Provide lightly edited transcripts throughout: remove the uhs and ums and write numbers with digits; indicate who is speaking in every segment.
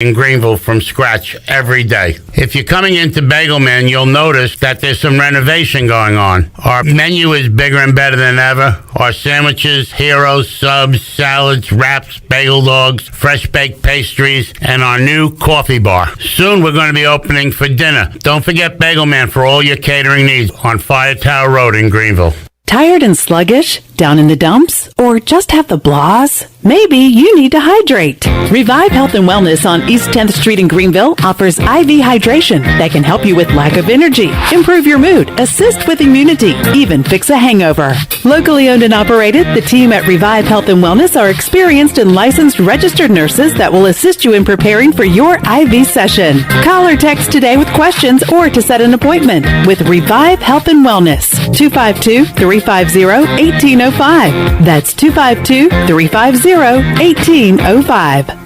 Speaker 1: in Greenville from scratch every day. If you're coming into Bagel Man, you'll notice that there's some renovation going on. Our menu is bigger and better than ever. Our sandwiches, heroes, subs, salads, wraps, bagel dogs, fresh baked pastries, and our new coffee bar. Soon we're going to be opening for dinner. Don't forget Bagel Man for all your catering needs on Fire Tower Road in Greenville.
Speaker 2: Tired and sluggish? Down in the dumps? Or just have the blahs? Maybe you need to hydrate. Revive Health and Wellness on East 10th Street in Greenville offers IV hydration that can help you with lack of energy, improve your mood, assist with immunity, even fix a hangover. Locally owned and operated, the team at Revive Health and Wellness are experienced and licensed registered nurses that will assist you in preparing for your IV session. Call or text today with questions or to set an appointment with Revive Health and Wellness. 252-350-1805. That's 252-350-1805.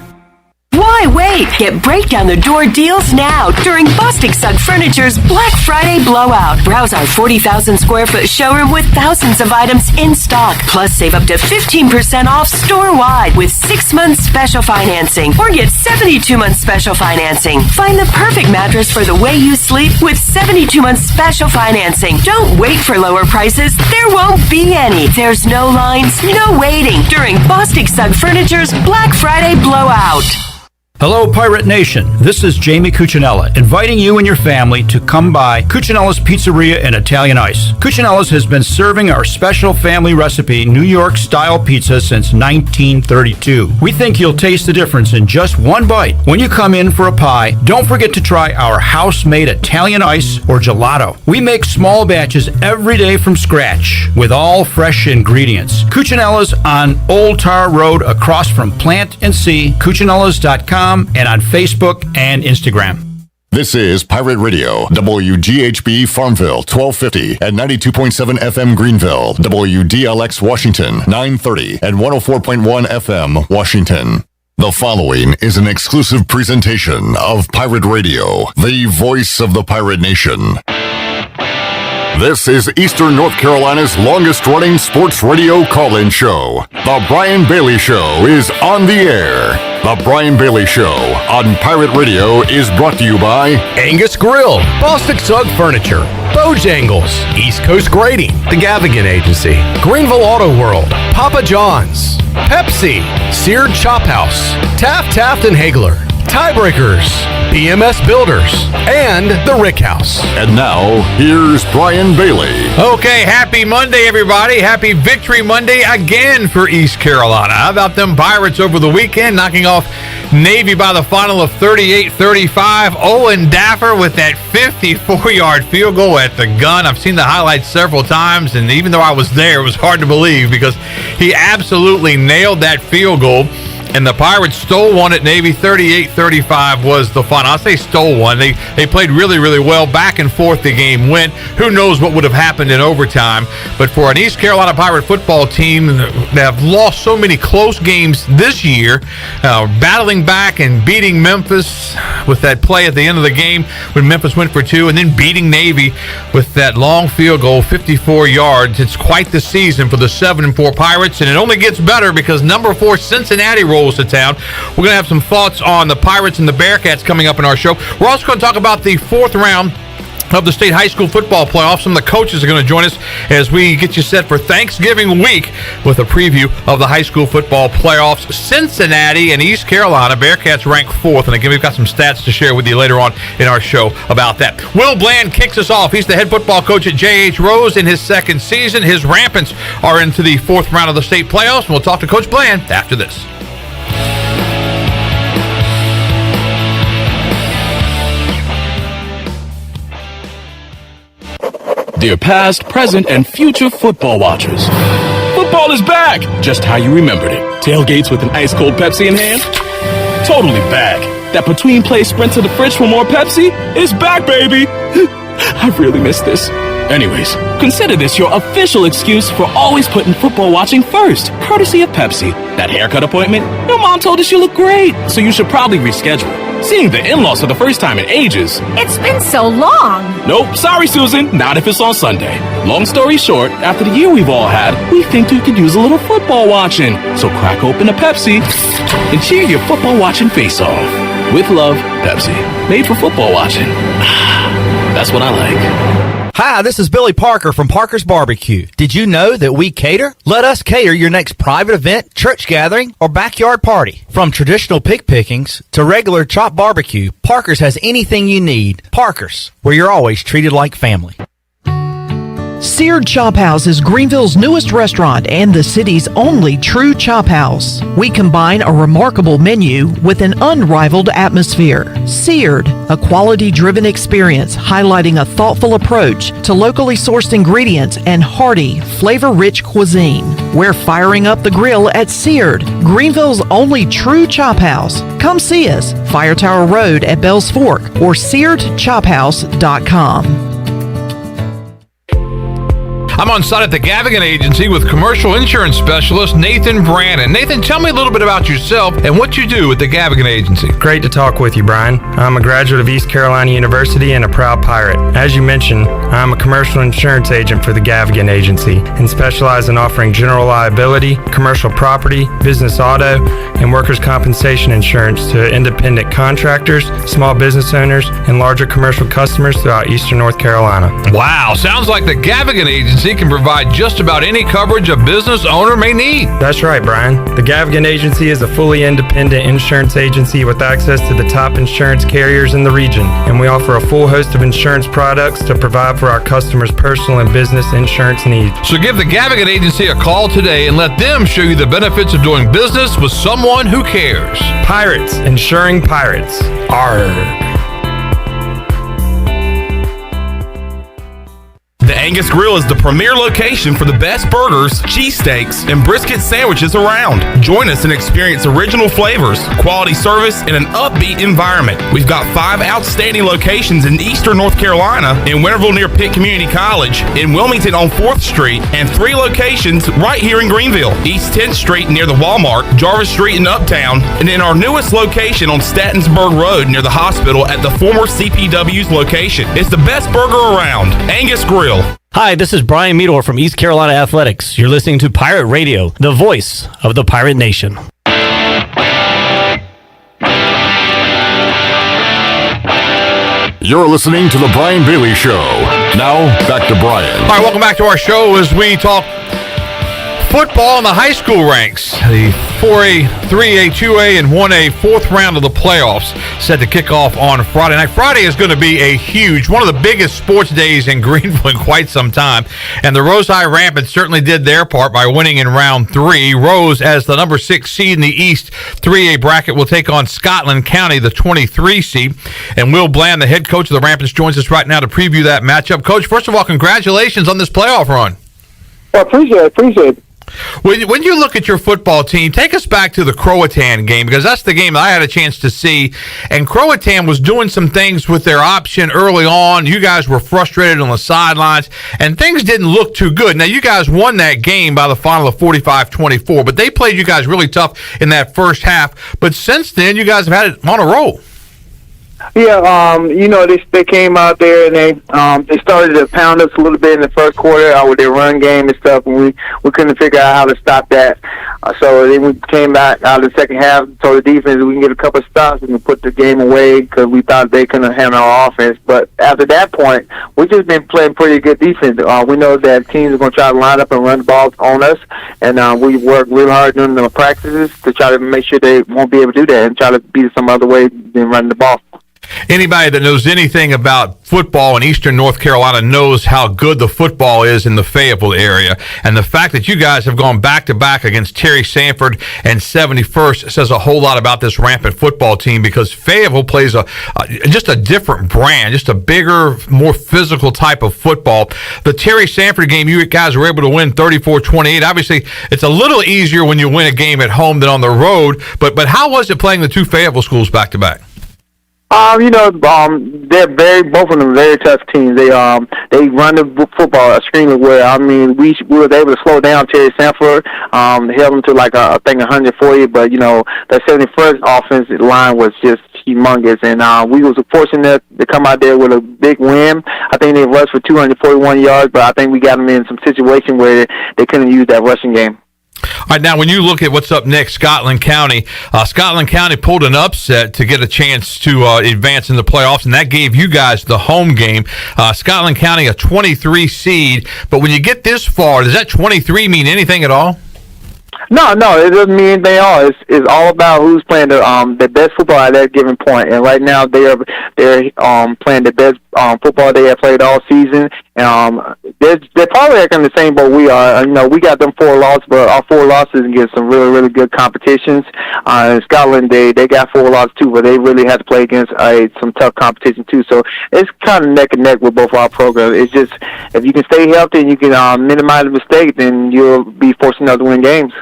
Speaker 3: Why wait? Get breakdown the door deals now during Bostic Sugg Furniture's Black Friday blowout. Browse our 40,000 square foot showroom with thousands of items in stock. Plus, save up to 15% off store-wide with 6 months special financing or get 72 months special financing. Find the perfect mattress for the way you sleep with 72 months special financing. Don't wait for lower prices. There won't be any. There's no lines, no waiting during Bostic Sugg Furniture's Black Friday blowout.
Speaker 4: Hello, Pirate Nation. This is Jamie Cucinella, inviting you and your family to come by Cucinella's Pizzeria and Italian Ice. Cucinella's has been serving our special family recipe New York-style pizza since 1932. We think you'll taste the difference in just one bite. When you come in for a pie, don't forget to try our house-made Italian Ice or gelato. We make small batches every day from scratch with all fresh ingredients. Cucinella's on Old Tar Road across from Plant and Sea, Cucinellas.com, and on Facebook and Instagram.
Speaker 5: This is Pirate Radio, WGHB Farmville, 1250 and 92.7 FM Greenville, WDLX Washington, 930 and 104.1 FM Washington. The following is an exclusive presentation of Pirate Radio, the voice of the pirate nation. This is Eastern North Carolina's longest-running sports radio call-in show. The Brian Bailey Show is on the air. The Brian Bailey Show on Pirate Radio is brought to you by
Speaker 6: Angus Grill, Bostic Sugg Furniture, Bojangles, East Coast Grading, The Gavigan Agency, Greenville Auto World, Papa John's, Pepsi, Seared Chop House, Taft and Hagler, Tiebreakers, BMS Builders, and the Rick House.
Speaker 5: And now, here's Brian Bailey.
Speaker 6: Okay, happy Monday, everybody. Happy Victory Monday again for East Carolina. How about them Pirates over the weekend, knocking off Navy by the final of 38-35. Owen Daffer with that 54-yard field goal at the gun. I've seen the highlights several times, and even though I was there, it was hard to believe because he absolutely nailed that field goal. And the Pirates stole one at Navy. 38-35 was the final. I'll say stole one. They played really, really well. Back and forth the game went. Who knows what would have happened in overtime. But for an East Carolina Pirate football team that have lost so many close games this year, battling back and beating Memphis with that play at the end of the game when Memphis went for two, and then beating Navy with that long field goal, 54 yards. It's quite the season for the 7-4 Pirates, and it only gets better because number 4 Cincinnati rolls to town. We're going to have some thoughts on the Pirates and the Bearcats coming up in our show. We're also going to talk about the 4th round of the state high school football playoffs. Some of the coaches are going to join us as we get you set for Thanksgiving week with a preview of the high school football playoffs. Cincinnati and East Carolina Bearcats ranked 4th, and again, we've got some stats to share with you later on in our show about that. Will Bland kicks us off. He's the head football coach at J.H. Rose in his 2nd season. His Rampants are into the 4th round of the state playoffs, and we'll talk to Coach Bland after this.
Speaker 7: Dear past, present, and future football watchers. Football is back! Just how you remembered it. Tailgates with an ice-cold Pepsi in hand? Totally back. That between-play sprint to the fridge for more Pepsi is back, baby! I really miss this. Anyways, consider this your official excuse for always putting football watching first, courtesy of Pepsi. That haircut appointment? Your mom told us you look great, so you should probably reschedule. Seeing the in-laws for the first time in ages.
Speaker 8: It's been so long.
Speaker 7: Nope, sorry, Susan. Not if it's on Sunday. Long story short, after the year we've all had, we think you could use a little football watching. So crack open a Pepsi and cheer your football watching face off. With love, Pepsi. Made for football watching. That's what I like.
Speaker 9: Hi, this is Billy Parker from Parker's Barbecue. Did you know that we cater? Let us cater your next private event, church gathering, or backyard party. From traditional pig pickings to regular chopped barbecue, Parker's has anything you need. Parker's, where you're always treated like family.
Speaker 10: Seared Chop House is Greenville's newest restaurant and the city's only true chop house. We combine a remarkable menu with an unrivaled atmosphere. Seared, a quality-driven experience highlighting a thoughtful approach to locally sourced ingredients and hearty, flavor-rich cuisine. We're firing up the grill at Seared, Greenville's only true chop house. Come see us, Fire Tower Road at Bell's Fork or SearedChophouse.com.
Speaker 6: I'm on site at the Gavigan Agency with commercial insurance specialist Nathan Brannon. Nathan, tell me a little bit about yourself and what you do at the Gavigan Agency.
Speaker 11: Great to talk with you, Brian. I'm a graduate of East Carolina University and a proud pirate. As you mentioned, I'm a commercial insurance agent for the Gavigan Agency and specialize in offering general liability, commercial property, business auto, and workers' compensation insurance to independent contractors, small business owners, and larger commercial customers throughout Eastern North Carolina.
Speaker 6: Wow, sounds like the Gavigan Agency can provide just about any coverage a business owner may need.
Speaker 11: That's right, Brian. The Gavigan Agency is a fully independent insurance agency with access to the top insurance carriers in the region, and we offer a full host of insurance products to provide for our customers' personal and business insurance needs.
Speaker 6: So give the Gavigan Agency a call today and let them show you the benefits of doing business with someone who cares.
Speaker 11: Pirates, insuring pirates. Arrgh.
Speaker 12: The Angus Grill is the premier location for the best burgers, cheesesteaks, and brisket sandwiches around. Join us and experience original flavors, quality service, and an upbeat environment. We've got 5 outstanding locations in Eastern North Carolina, in Winterville near Pitt Community College, in Wilmington on 4th Street, and 3 locations right here in Greenville, East 10th Street near the Walmart, Jarvis Street in Uptown, and in our newest location on Statensburg Road near the hospital at the former CPW's location. It's the best burger around. Angus Grill.
Speaker 13: Hi, this is Brian Meador from East Carolina Athletics. You're listening to Pirate Radio, the voice of the Pirate Nation.
Speaker 5: You're listening to The Brian Bailey Show. Now, back to Brian.
Speaker 6: All right, welcome back to our show as we talk football in the high school ranks. The 4A, 3A, 2A, and 1A fourth round of the playoffs set to kick off on Friday night. Friday is going to be a huge, one of the biggest sports days in Greenville in quite some time. And the Rose High Rampants certainly did their part by winning in round 3. Rose, as the number 6 seed in the East 3A bracket, will take on Scotland County, the 23 seed. And Will Bland, the head coach of the Rampants, joins us right now to preview that matchup. Coach, first of all, congratulations on this playoff run.
Speaker 14: Well, appreciate it.
Speaker 6: When you look at your football team, take us back to the Croatan game, because that's the game that I had a chance to see. And Croatan was doing some things with their option early on. You guys were frustrated on the sidelines, and things didn't look too good. Now, you guys won that game by the final of 45-24, but they played you guys really tough in that first half. But since then, you guys have had it on a roll.
Speaker 14: Yeah, they came out there and they started to pound us a little bit in the first quarter with their run game and stuff, and we couldn't figure out how to stop that. So then we came back out of the second half, told the defense we can get a couple of stops and put the game away because we thought they couldn't handle our offense. But after that point, we just been playing pretty good defense. We know that teams are going to try to line up and run the ball on us, and we work real hard during the practices to try to make sure they won't be able to do that and try to beat us some other way than running the ball.
Speaker 6: Anybody that knows anything about football in Eastern North Carolina knows how good the football is in the Fayetteville area. And the fact that you guys have gone back-to-back against Terry Sanford and 71st says a whole lot about this rampant football team, because Fayetteville plays just a different brand, just a bigger, more physical type of football. The Terry Sanford game, you guys were able to win 34-28. Obviously, it's a little easier when you win a game at home than on the road. But how was it playing the two Fayetteville schools back-to-back?
Speaker 14: They're both of them very tough teams. They run the football extremely well. I mean, we were able to slow down Terry Sanford, held them to I think 140, but that 71st offensive line was just humongous, and we was fortunate to come out there with a big win. I think they rushed for 241 yards, but I think we got them in some situation where they couldn't use that rushing game.
Speaker 6: All right, now when you look at what's up next, Scotland County pulled an upset to get a chance to advance in the playoffs, and that gave you guys the home game. Scotland County, a 23 seed, but when you get this far, does that 23 mean anything at all?
Speaker 14: No, it doesn't mean anything at all. It's all about who's playing the best football at that given point. And right now they're playing the best football they have played all season. They're probably like in the same boat we are. We got them 4 losses, but our 4 losses against some really, really good competitions. In Scotland, they got 4 losses too, but they really had to play against some tough competition too. So it's kind of neck and neck with both our programs. It's just if you can stay healthy and you can minimize the mistakes, then you'll be forced enough to win games.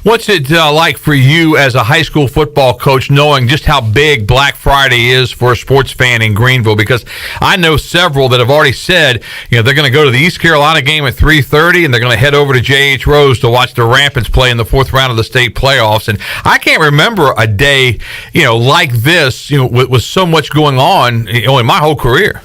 Speaker 6: What's it like for you as a high school football coach, knowing just how big Black Friday is for a sports fan in Greenville? Because I know several that have already said, they're going to go to the East Carolina game at 3:30, and they're going to head over to J.H. Rose to watch the Rampants play in the 4th round of the state playoffs. And I can't remember a day, like this, with so much going on, in my whole career.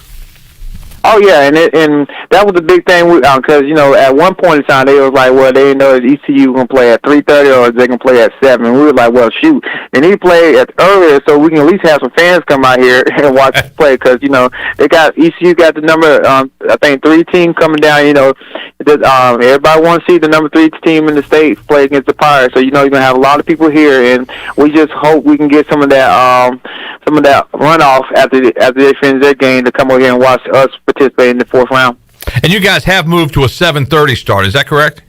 Speaker 14: Oh yeah, and that was a big thing because at one point in time they was like, well, they didn't know if ECU gonna play at 3:30 or they gonna play at 7. We were like, well, shoot, and he played at earlier so we can at least have some fans come out here and watch us play because they got ECU got the number I think 3 team coming down. Everybody wants to see the number 3 team in the state play against the Pirates, so you're gonna have a lot of people here, and we just hope we can get some of that runoff after they finish their game to come over here and watch us participate in the 4th round.
Speaker 6: And you guys have moved to a 7:30 start, is that correct?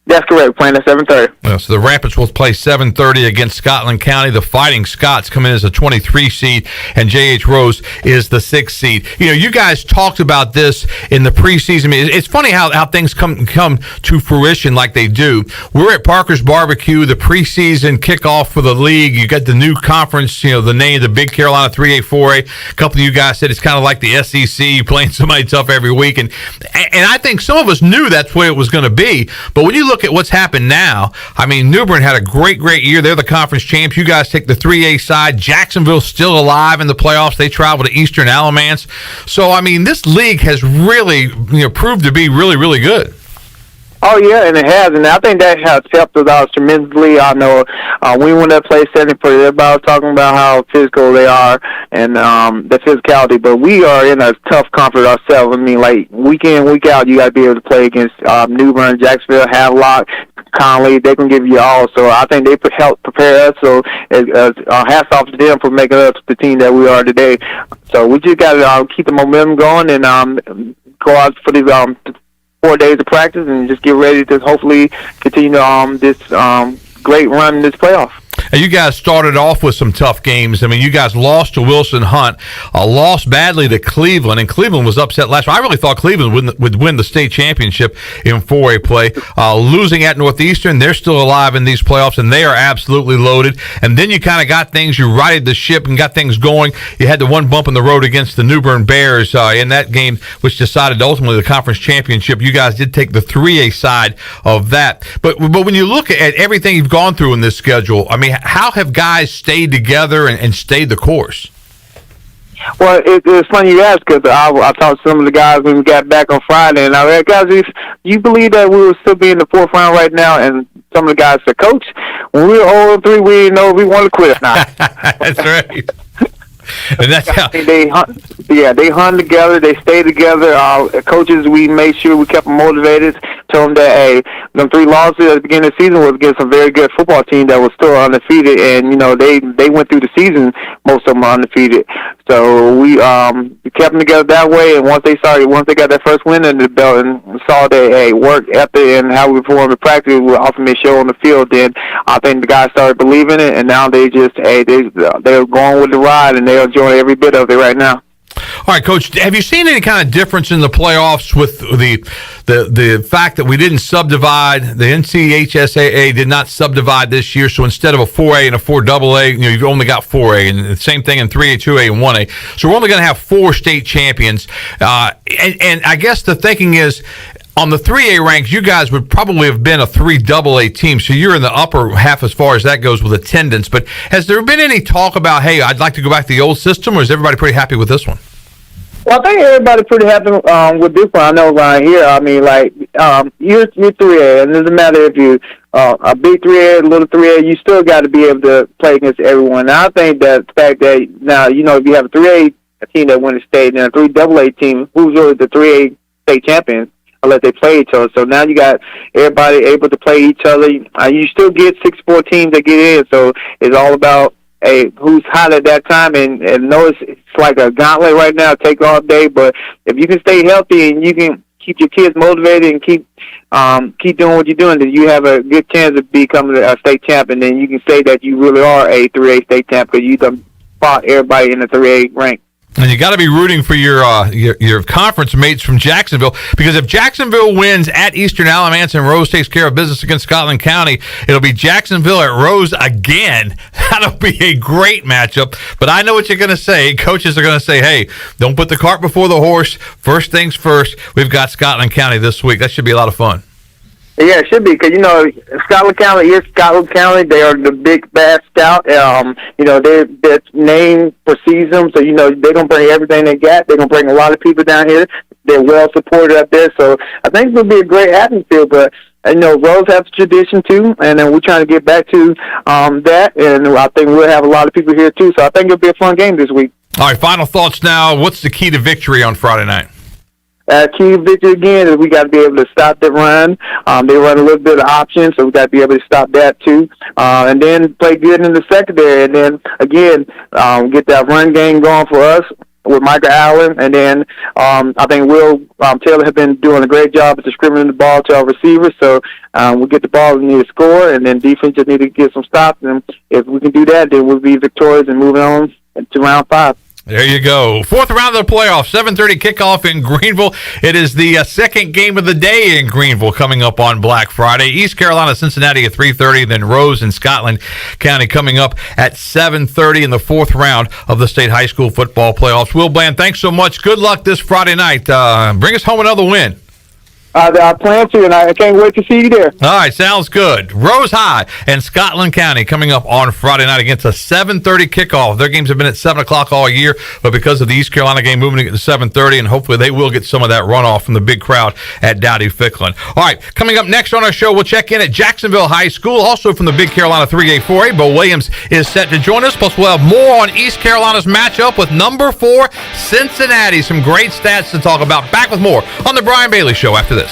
Speaker 14: That's correct. We're playing at 7:30.
Speaker 6: Well, so the Rampants will play 7:30 against Scotland County. The Fighting Scots come in as a 23 seed, and J.H. Rose is the 6th seed. You guys talked about this in the preseason. It's funny how things come to fruition like they do. We're at Parker's Barbecue, the preseason kickoff for the league. You got the new conference, the name, the Big Carolina 3A, 4A. A couple of you guys said it's kind of like the SEC, playing somebody tough every week. And I think some of us knew that's what it was going to be. But when you look at what's happened now, New Bern had a great year. They're the conference champs. You guys take the 3A side. Jacksonville's still alive in the playoffs. They travel to Eastern Alamance. So, this league has really proved to be really, really good.
Speaker 14: Oh, yeah, and it has, and I think that has helped us out tremendously. I know we went to play setting for everybody was talking about how physical they are and the physicality, but we are in a tough conference ourselves. Like week in, week out, you got to be able to play against New Bern, Jacksonville, Havelock, Conley. They can give you all. So I think they help prepare us. So hats off to them for making us the team that we are today. So we just got to keep the momentum going and go out for these 4 days of practice and just get ready to hopefully continue this great run in this playoff.
Speaker 6: You guys started off with some tough games. You guys lost to Wilson Hunt, lost badly to Cleveland, and Cleveland was upset last year. I really thought Cleveland would win the state championship in 4A play. Losing at Northeastern, they're still alive in these playoffs, and they are absolutely loaded. And then you kind of got things, you righted the ship and got things going. You had the one bump in the road against the New Bern Bears in that game, which decided ultimately the conference championship. You guys did take the 3A side of that. But when you look at everything you've gone through in this schedule, how have guys stayed together and stayed the course?
Speaker 14: Well, it's funny you ask because I talked to some of the guys when we got back on Friday, and I was like, guys, if you believe that we will still be in the 4th round right now? And some of the guys said, Coach, when we were 0-3, we didn't know if we wanted to quit or not.
Speaker 6: That's right. And that's how
Speaker 14: they hung together. They stayed together. Coaches, we made sure we kept them motivated. Told them that, hey, them 3 losses at the beginning of the season was against a very good football team that was still undefeated, and they went through the season, most of them undefeated. So we kept them together that way. And once they got their first win under the belt and saw that work ethic and how we performed in practice would ultimately show on the field, then I think the guys started believing it, and now they just they're going with the ride and they're enjoying every bit of it right now.
Speaker 6: All right, Coach, have you seen any kind of difference in the playoffs with the fact that we didn't subdivide? The NCHSAA did not subdivide this year, so instead of a 4A and a 4AA, you've only got 4A, and the same thing in 3A, 2A, and 1A. So we're only going to have 4 state champions. And I guess the thinking is, on the 3A ranks, you guys would probably have been a 3AA team, so you're in the upper half as far as that goes with attendance. But has there been any talk about, hey, I'd like to go back to the old system, or is everybody pretty happy with this one?
Speaker 14: Well, I think everybody's pretty happy with this one. I know around here, you're 3A, and it doesn't matter if you a big 3A, a little 3A. You still got to be able to play against everyone. And I think that the fact that now if you have a 3A team that wins the state and a 3AA team, who's really the 3A state champion, unless they play each other. So now you got everybody able to play each other. You still get 6-4 teams that get in. So it's all about who's hot at that time, and know it's like a gauntlet right now, take all day, but if you can stay healthy and you can keep your kids motivated and keep doing what you're doing, then you have a good chance of becoming a state champ, and then you can say that you really are a 3A state champ because you done fought everybody in the 3A rank.
Speaker 6: And you got to be rooting for your conference mates from Jacksonville, because if Jacksonville wins at Eastern Alamance and Rose takes care of business against Scotland County, it'll be Jacksonville at Rose again. That'll be a great matchup. But I know what you're going to say. Coaches are going to say, hey, don't put the cart before the horse. First things first. We've got Scotland County this week. That should be a lot of fun.
Speaker 14: Yeah, it should be, because, Scotland County is Scotland County. They are the big, bad scout. They're named for season, so, they're going to bring everything they got. They're going to bring a lot of people down here. They're well supported up there, so I think it'll be a great atmosphere, but, Rose has a tradition, too, and then we're trying to get back to that, and I think we'll have a lot of people here, too, so I think it'll be a fun game this week.
Speaker 6: All right, final thoughts now. What's the key to victory on Friday night?
Speaker 14: Key victory again is we got to be able to stop the run. They run a little bit of options, so we got to be able to stop that too. And then play good in the secondary. And then again, get that run game going for us with Michael Allen. And then I think Will Taylor has been doing a great job at distributing the ball to our receivers. So we'll get the ball, we need to score, and then defense just need to get some stops. And if we can do that, then we'll be victorious and moving on to round 5.
Speaker 6: There you go. Fourth round of the playoffs, 7:30 kickoff in Greenville. It is the second game of the day in Greenville coming up on Black Friday. East Carolina, Cincinnati at 3:30, then Rose and Scotland County coming up at 7:30 in the fourth round of the state high school football playoffs. Will Bland, thanks so much. Good luck this Friday night. Bring us home another win.
Speaker 14: I plan to, and I can't wait to see you there.
Speaker 6: All right, sounds good. Rose High and Scotland County coming up on Friday night against a 7:30 kickoff. Their games have been at 7 o'clock all year, but because of the East Carolina game moving to 7:30, and hopefully they will get some of that runoff from the big crowd at Dowdy-Ficklin. All right, coming up next on our show, we'll check in at Jacksonville High School, also from the Big Carolina 3A 4A. Beau Williams is set to join us, plus we'll have more on East Carolina's matchup with number 4 Cincinnati. Some great stats to talk about. Back with more on the Brian Bailey Show after this.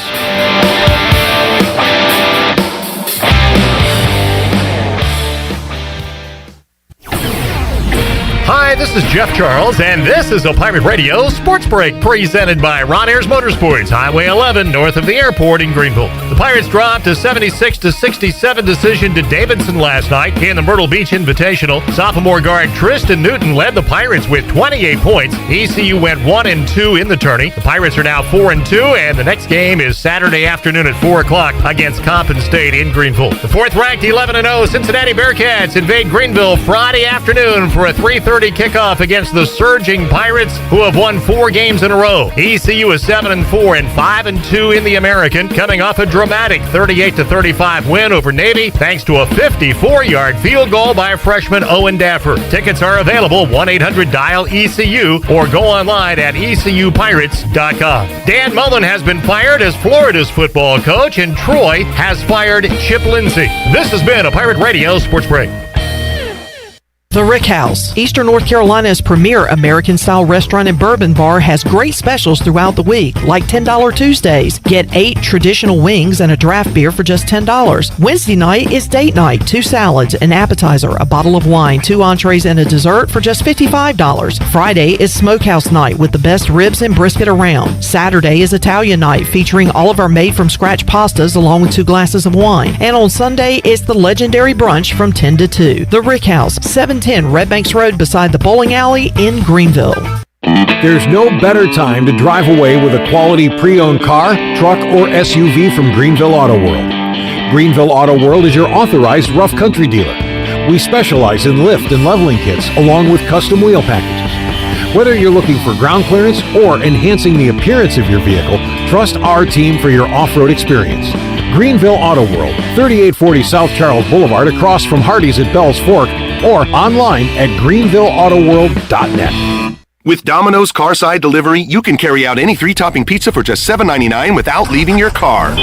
Speaker 15: Hi, this is Jeff Charles, and this is a Pirate Radio Sports Break presented by Ron Ayers Motorsports, Highway 11, north of the airport in Greenville. The Pirates dropped a 76-67 decision to Davidson last night in the Myrtle Beach Invitational. Sophomore guard Tristan Newton led the Pirates with 28 points. ECU went 1-2 in the tourney. The Pirates are now 4-2, and the next game is Saturday afternoon at 4 o'clock against Compton State in Greenville. The fourth-ranked 11-0 Cincinnati Bearcats invade Greenville Friday afternoon for a 3:30 kickoff against the surging Pirates, who have won 4 games in a row. ECU is 7-4 and 5-2 in the American, coming off a dramatic 38-35 win over Navy, thanks to a 54-yard field goal by freshman Owen Daffer. Tickets are available 1-800-DIAL-ECU or go online at ECUPirates.com. Dan Mullen has been fired as Florida's football coach, and Troy has fired Chip Lindsey. This has been a Pirate Radio Sports Break.
Speaker 10: The Rick House, Eastern North Carolina's premier American-style restaurant and bourbon bar, has great specials throughout the week, like $10 Tuesdays. Get 8 traditional wings and a draft beer for just $10. Wednesday night is date night, 2 salads, an appetizer, a bottle of wine, 2 entrees, and a dessert for just $55. Friday is smokehouse night with the best ribs and brisket around. Saturday is Italian night, featuring all of our made-from-scratch pastas along with 2 glasses of wine. And on Sunday is the legendary brunch from 10 to 2. The Rick House, 710 Red Banks Road beside the bowling alley in Greenville.
Speaker 16: There's no better time to drive away with a quality pre-owned car, truck, or SUV from Greenville Auto World. Greenville Auto World is your authorized rough country dealer. We specialize in lift and leveling kits along with custom wheel packages. Whether you're looking for ground clearance or enhancing the appearance of your vehicle, trust our team for your off-road experience. Greenville Auto World, 3840 South Charles Boulevard, across from Hardee's at Bell's Fork, or online at greenvilleautoworld.net.
Speaker 17: With Domino's Carside Delivery, you can carry out any 3-topping pizza for just $7.99 without leaving your car.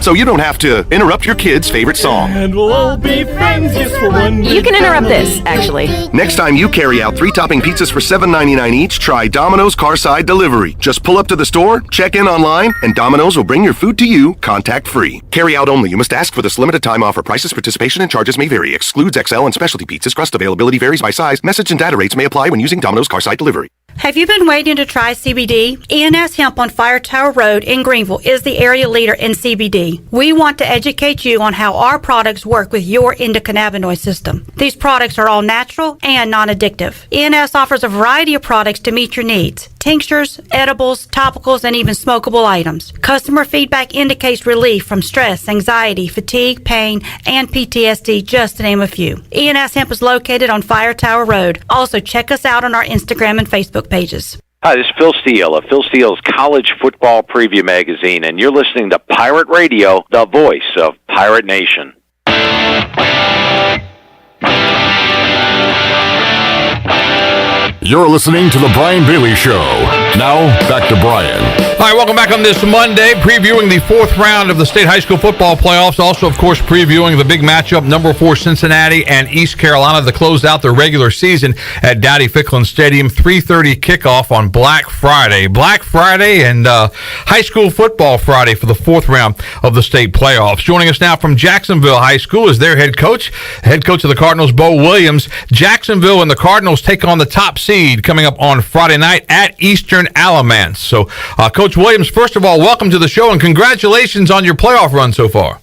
Speaker 17: So you don't have to interrupt your kid's favorite song.
Speaker 18: And we'll all be friends just for one day.
Speaker 19: You can interrupt this, actually.
Speaker 17: Next time you carry out 3-topping pizzas for $7.99 each, try Domino's Carside Delivery. Just pull up to the store, check in online, and Domino's will bring your food to you contact-free. Carry out only. You must ask for this limited time offer. Prices, participation, and charges may vary. Excludes XL and specialty pizzas. Crust availability varies by size. Message and data rates may apply when using Domino's Carside Delivery.
Speaker 20: Have you been waiting to try CBD? ENS Hemp on Fire Tower Road in Greenville is the area leader in CBD. We want to educate you on how our products work with your endocannabinoid system. These products are all natural and non-addictive. ENS offers a variety of products to meet your needs. Tinctures, edibles, topicals, and even smokable items. Customer feedback indicates relief from stress, anxiety, fatigue, pain, and PTSD, just to name a few. ENS Hemp is located on Fire Tower Road. Also, check us out on our Instagram and Facebook pages.
Speaker 21: Hi, this is Phil Steele of Phil Steele's College Football Preview Magazine, and you're listening to Pirate Radio, the voice of Pirate Nation.
Speaker 5: You're listening to The Brian Bailey Show. Now, back to Brian.
Speaker 6: All right, welcome back on this Monday, previewing the 4th round of the state high school football playoffs. Also, of course, previewing the big matchup, number 4 Cincinnati and East Carolina, to close out the regular season at Dowdy Ficklin Stadium. 3:30 kickoff on Black Friday. Black Friday and High School Football Friday for the 4th round of the state playoffs. Joining us now from Jacksonville High School is their head coach of the Cardinals, Beau Williams. Jacksonville and the Cardinals take on the top seed coming up on Friday night at Eastern Alamance. So, Coach Williams, first of all, welcome to the show and congratulations on your playoff run so far.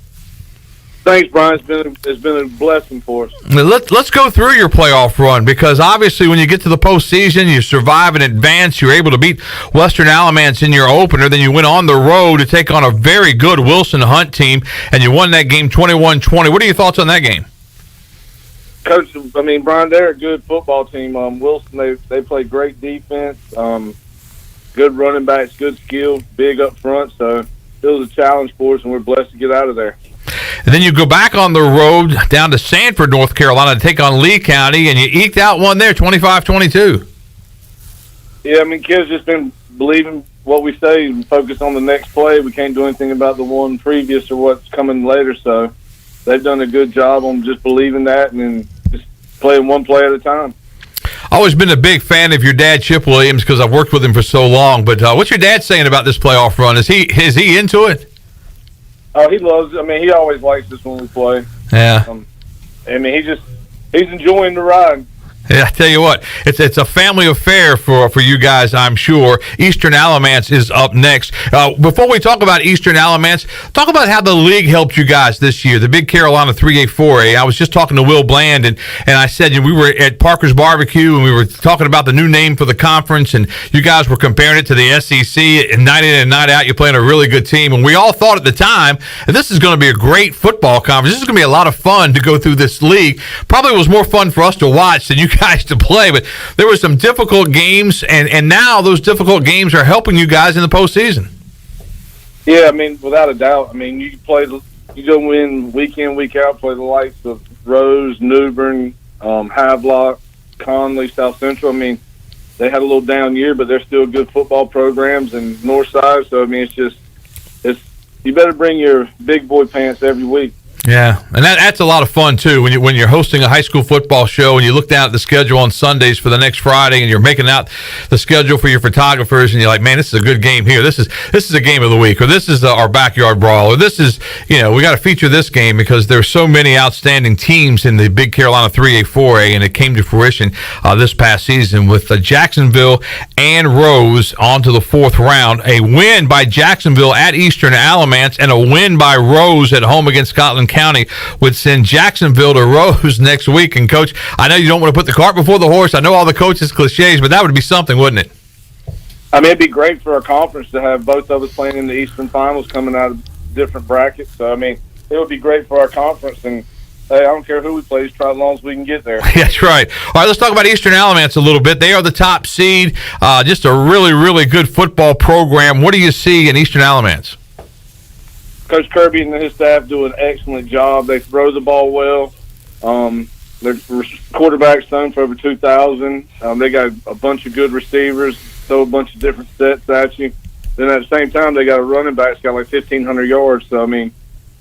Speaker 22: Thanks, Brian. It's been a blessing for us.
Speaker 6: Let's go through your playoff run, because obviously when you get to the postseason, you survive and advance. You're able to beat Western Alamance in your opener. Then you went on the road to take on a very good Wilson Hunt team, and you won that game 21-20. What are your thoughts on that game?
Speaker 22: Coach, Brian, they're a good football team. Wilson, they play great defense, good running backs, good skill, big up front. So it was a challenge for us, and we're blessed to get out of there.
Speaker 6: And then you go back on the road down to Sanford, North Carolina, to take on Lee County, and you eked out one there, 25-22.
Speaker 22: Yeah, kids just been believing what we say and focus on the next play. We can't do anything about the one previous or what's coming later. So they've done a good job on just believing that and then just playing one play at a time.
Speaker 6: Always been a big fan of your dad, Chip Williams, because I've worked with him for so long. But what's your dad saying about this playoff run? Is he into it?
Speaker 22: Oh, he loves it. He always likes this when we play.
Speaker 6: Yeah.
Speaker 22: He's enjoying the ride.
Speaker 6: Yeah, I tell you what, it's a family affair for you guys, I'm sure. Eastern Alamance is up next. Before we talk about Eastern Alamance, talk about how the league helped you guys this year, the Big Carolina 3A-4A. I was just talking to Will Bland, and I said we were at Parker's Barbecue, and we were talking about the new name for the conference, and you guys were comparing it to the SEC, and night in and night out, you're playing a really good team. And we all thought at the time, this is going to be a great football conference. This is going to be a lot of fun to go through this league. Probably was more fun for us to watch than you guys to play, but there were some difficult games, and now those difficult games are helping you guys in the postseason.
Speaker 22: Yeah, without a doubt. You go in week in, week out, play the likes of Rose, Newbern, Havelock, Conley, South Central. They had a little down year, but they're still good football programs, and Northside. So it's you better bring your big boy pants every week.
Speaker 6: Yeah, and that's a lot of fun too when you're hosting a high school football show and you look down at the schedule on Sundays for the next Friday and you're making out the schedule for your photographers and you're like, man, this is a good game here. This is a game of the week, or this is our backyard brawl, or this is we got to feature this game because there's so many outstanding teams in the Big Carolina 3A-4A, and it came to fruition this past season with Jacksonville and Rose on to the 4th round. A win by Jacksonville at Eastern Alamance and a win by Rose at home against Scotland County would send Jacksonville to Rose next week. And Coach, I know you don't want to put the cart before the horse. I know all the coaches' cliches, but that would be something, wouldn't it?
Speaker 22: It'd be great for our conference to have both of us playing in the Eastern Finals coming out of different brackets. So, it would be great for our conference. And, hey, I don't care who we play, just try as long as we can get there.
Speaker 6: That's right. All right, let's talk about Eastern Alamance a little bit. They are the top seed, just a really, really good football program. What do you see in Eastern Alamance?
Speaker 22: Coach Kirby and his staff do an excellent job. They throw the ball well. their quarterback's thrown for over 2,000. They got a bunch of good receivers, throw a bunch of different sets at you. Then at the same time, they got a running back that's got like 1,500 yards. So, I mean,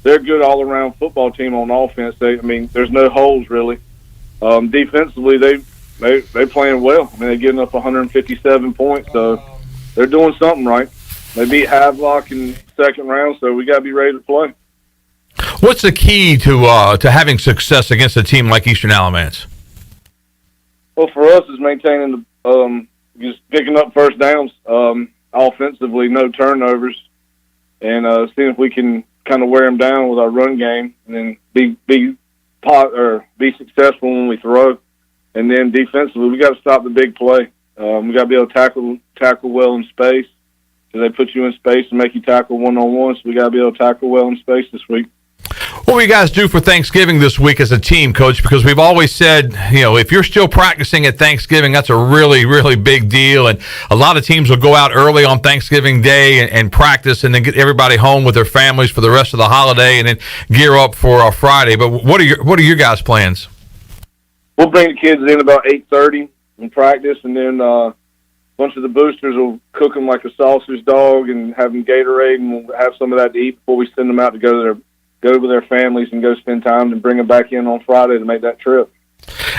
Speaker 22: they're a good all-around football team on offense. There's no holes, really. Defensively, they playing well. I mean, they're getting up 157 points, so they're doing something right. They beat Havelock in the second round, so we got to be ready to play.
Speaker 6: What's the key to having success against a team like Eastern Alamance?
Speaker 22: Well, for us, is maintaining just picking up first downs. Offensively, no turnovers, and seeing if we can kind of wear them down with our run game, and then be successful when we throw. And then defensively, we got to stop the big play. We got to be able to tackle well in space. So they put you in space and make you tackle one-on-one. So we got to be able to tackle well in space this week.
Speaker 6: What will you guys do for Thanksgiving this week as a team, Coach? Because we've always said, if you're still practicing at Thanksgiving, that's a really, really big deal. And a lot of teams will go out early on Thanksgiving Day and practice and then get everybody home with their families for the rest of the holiday and then gear up for Friday. But what are your guys' plans?
Speaker 22: We'll bring the kids in about 8:30 and practice, and then a bunch of the boosters will cook them like a sausage dog and have them Gatorade, and we'll have some of that to eat before we send them out to go with their families and go spend time and bring them back in on Friday to make that trip.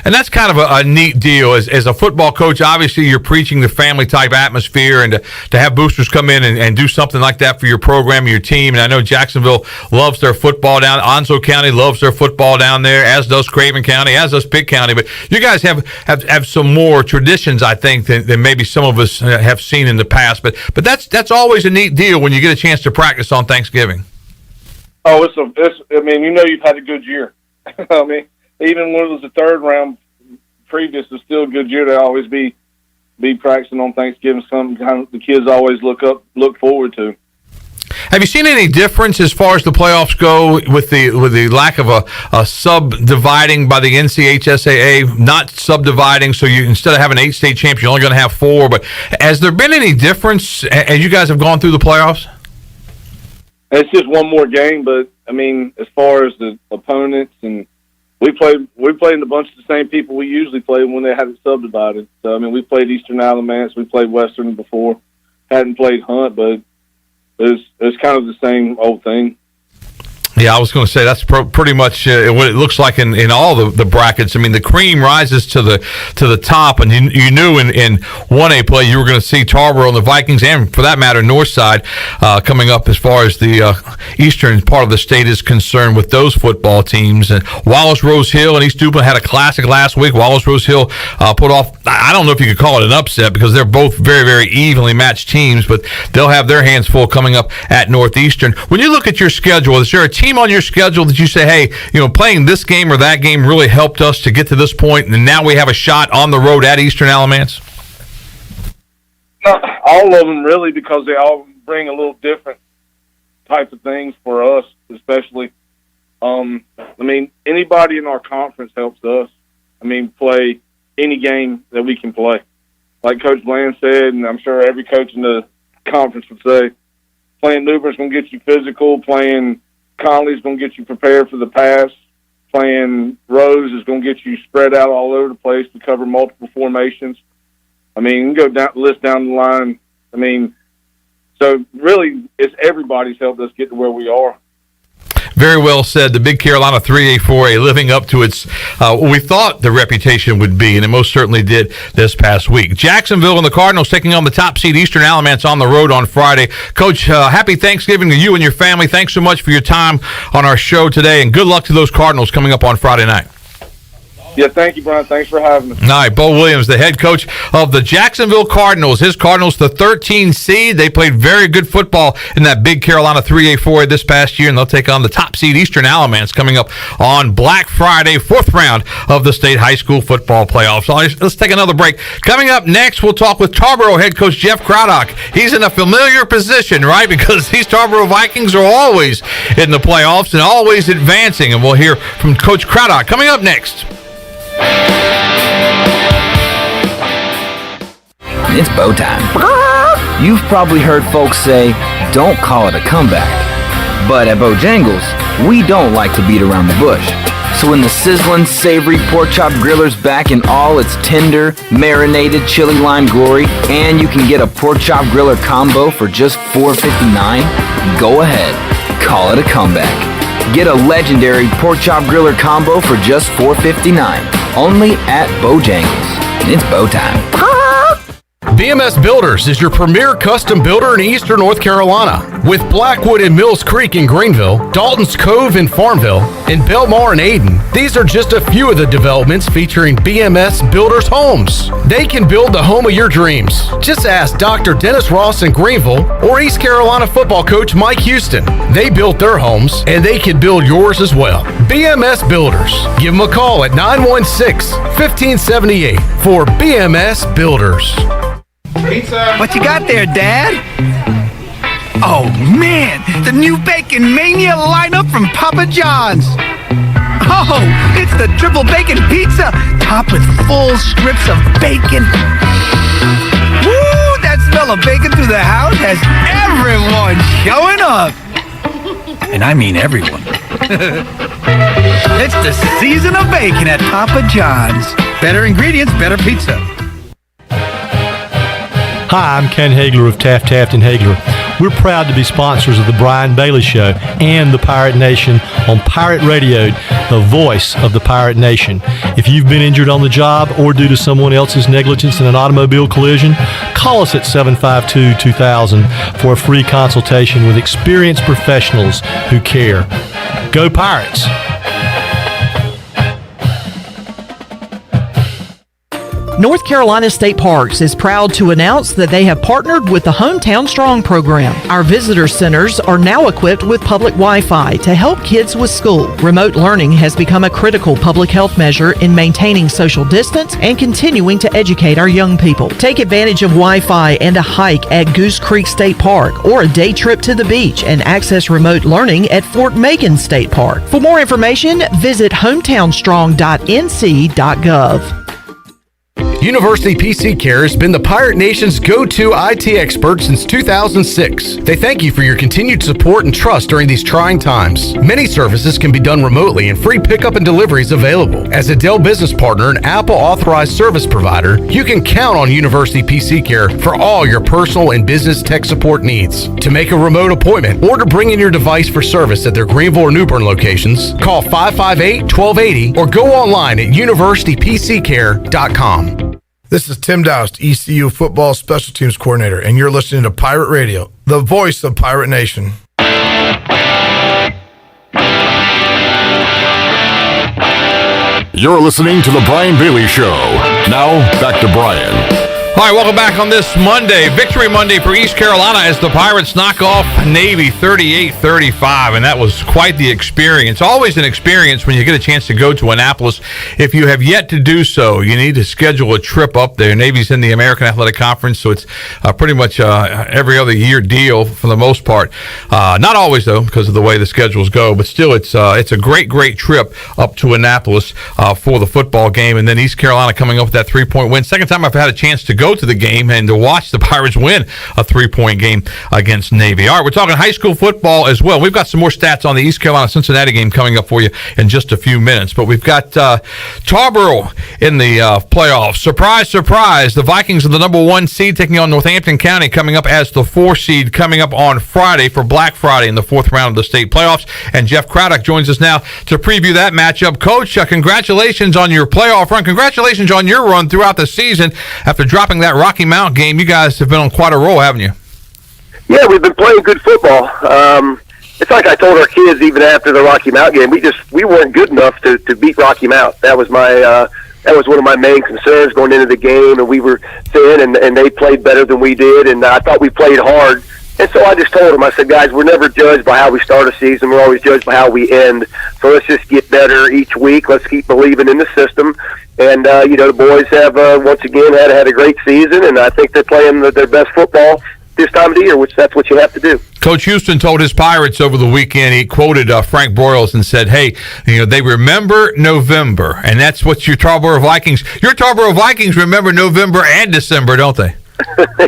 Speaker 6: And that's kind of a neat deal. As a football coach, obviously you're preaching the family-type atmosphere, and to have boosters come in and do something like that for your program and your team. And I know Jacksonville loves their football down. Onslow County loves their football down there, as does Craven County, as does Pitt County. But you guys have some more traditions, I think, than maybe some of us have seen in the past. But that's always a neat deal when you get a chance to practice on Thanksgiving.
Speaker 22: Oh, you've had a good year. I mean, even when it was the third round previous, it's still a good year to always be practicing on Thanksgiving. Something kind of the kids always look forward to.
Speaker 6: Have you seen any difference as far as the playoffs go with the lack of a subdividing by the NCHSAA, not subdividing, so you instead of having 8 state champs, you're only going to have 4? But has there been any difference as you guys have gone through the playoffs?
Speaker 22: It's just one more game, but I mean, as far as the opponents, and we played in a bunch of the same people we usually play when they had it subdivided. So I mean, we played Eastern Alamance, we played Western before, hadn't played Hunt, but it's kind of the same old thing.
Speaker 6: Yeah, I was going to say that's pretty much what it looks like in all the brackets. I mean, the cream rises to the top, and you knew in 1A play you were going to see Tarboro and the Vikings, and for that matter, Northside, coming up as far as the eastern part of the state is concerned with those football teams. And Wallace Rose Hill and East Duplin had a classic last week. Wallace Rose Hill put off, I don't know if you could call it an upset because they're both very, very evenly matched teams, but they'll have their hands full coming up at Northeastern. When you look at your schedule, is there a team on your schedule that you say, hey, playing this game or that game really helped us to get to this point, and now we have a shot on the road at Eastern Alamance?
Speaker 22: Not all of them, really, because they all bring a little different type of things for us, especially. Anybody in our conference helps us. Play any game that we can play. Like Coach Bland said, and I'm sure every coach in the conference would say, playing New Bern's going to get you physical, playing Conley's going to get you prepared for the pass. Playing Rose is going to get you spread out all over the place to cover multiple formations. You can go list down the line. So really, it's everybody's helped us get to where we are.
Speaker 6: Very well said. The Big Carolina 3A4A living up to its what we thought the reputation would be, and it most certainly did this past week. Jacksonville and the Cardinals taking on the top seed Eastern Alamance on the road on Friday. Coach, happy Thanksgiving to you and your family. Thanks so much for your time on our show today, and good luck to those Cardinals coming up on Friday night.
Speaker 22: Yeah, thank you, Brian. Thanks for having us.
Speaker 6: All right, Beau Williams, the head coach of the Jacksonville Cardinals. His Cardinals, the 13 seed. They played very good football in that Big Carolina 3A4A this past year, and they'll take on the top seed Eastern Alamance coming up on Black Friday, 4th round of the state high school football playoffs. So let's take another break. Coming up next, we'll talk with Tarboro head coach Jeff Craddock. He's in a familiar position, right, because these Tarboro Vikings are always in the playoffs and always advancing, and we'll hear from Coach Craddock coming up next.
Speaker 1: It's Beau time. You've probably heard folks say, don't call it a comeback. But at Bojangles, we don't like to beat around the bush. So when the sizzling, savory pork chop griller's back in all its tender, marinated chili lime glory, and you can get a pork chop griller combo for just $4.59, go ahead, call it a comeback. Get a legendary pork chop griller combo for just $4.59, only at Bojangles. It's Beau time.
Speaker 12: BMS Builders is your premier custom builder in eastern North Carolina. With Blackwood and Mills Creek in Greenville, Dalton's Cove in Farmville, and Belmar and Ayden, these are just a few of the developments featuring BMS Builders homes. They can build the home of your dreams. Just ask Dr. Dennis Ross in Greenville or East Carolina football coach Mike Houston. They built their homes, and they can build yours as well. BMS Builders. Give them a call at 916-1578 for BMS Builders.
Speaker 2: Pizza. What you got there, Dad? Oh, man, the new Bacon Mania lineup from Papa John's. Oh, it's the triple bacon pizza, topped with full strips of bacon. Woo, that smell of bacon through the house has everyone showing up. And I mean everyone. It's the season of bacon at Papa John's. Better ingredients, better pizza.
Speaker 19: Hi, I'm Ken Hagler of Taft Hagler. We're proud to be sponsors of the Brian Bailey Show and the Pirate Nation on Pirate Radio, the voice of the Pirate Nation. If you've been injured on the job or due to someone else's negligence in an automobile collision, call us at 752-2000 for a free consultation with experienced professionals who care. Go Pirates!
Speaker 10: North Carolina State Parks is proud to announce that they have partnered with the Hometown Strong program. Our visitor centers are now equipped with public Wi-Fi to help kids with school. Remote learning has become a critical public health measure in maintaining social distance and continuing to educate our young people. Take advantage of Wi-Fi and a hike at Goose Creek State Park or a day trip to the beach and access remote learning at Fort Megan State Park. For more information, visit hometownstrong.nc.gov.
Speaker 12: University PC Care has been the Pirate Nation's go-to IT expert since 2006. They thank you for your continued support and trust during these trying times. Many services can be done remotely and free pickup and delivery is available. As a Dell business partner and Apple authorized service provider, you can count on University PC Care for all your personal and business tech support needs. To make a remote appointment or to bring in your device for service at their Greenville or New Bern locations, call 558-1280 or go online at universitypccare.com.
Speaker 23: This is Tim Doust, ECU Football Special Teams Coordinator, and you're listening to Pirate Radio, the voice of Pirate Nation.
Speaker 5: You're listening to The Brian Bailey Show. Now, back to Brian.
Speaker 6: All right, welcome back on this Monday. Victory Monday for East Carolina as the Pirates knock off Navy 38-35, and that was quite the experience. Always an experience when you get a chance to go to Annapolis. If you have yet to do so, you need to schedule a trip up there. Navy's in the American Athletic Conference, so it's pretty much every other year deal for the most part. Not always, though, because of the way the schedules go, but still it's a great trip up to Annapolis for the football game, and then East Carolina coming up with that 3-point win. Second time I've had a chance to go to the game and to watch the Pirates win a 3-point game against Navy. All right, we're talking high school football as well. We've got some more stats on the East Carolina-Cincinnati game coming up for you in just a few minutes, but we've got Tarboro in the playoffs. Surprise, surprise, the Vikings are the number 1 seed taking on Northampton County coming up as the 4 seed coming up on Friday for Black Friday in the 4th round of the state playoffs, and Jeff Craddock joins us now to preview that matchup. Coach, congratulations on your playoff run. Congratulations on your run throughout the season after dropping that Rocky Mount game. You guys have been on quite a roll, haven't you?
Speaker 24: Yeah, we've been playing good football. It's like I told our kids even after the Rocky Mount game, we weren't good enough to beat Rocky Mount. That was one of my main concerns going into the game, and we were thin, and they played better than we did, and I thought we played hard. And so I just told them, I said, guys, we're never judged by how we start a season. We're always judged by how we end. So let's just get better each week. Let's keep believing in the system. And, the boys have, once again, had a great season, and I think they're playing their best football this time of the year, which that's what you have to do.
Speaker 6: Coach Houston told his Pirates over the weekend, he quoted Frank Broyles and said, hey, they remember November, and that's what your Tarboro Vikings remember November and December, don't they?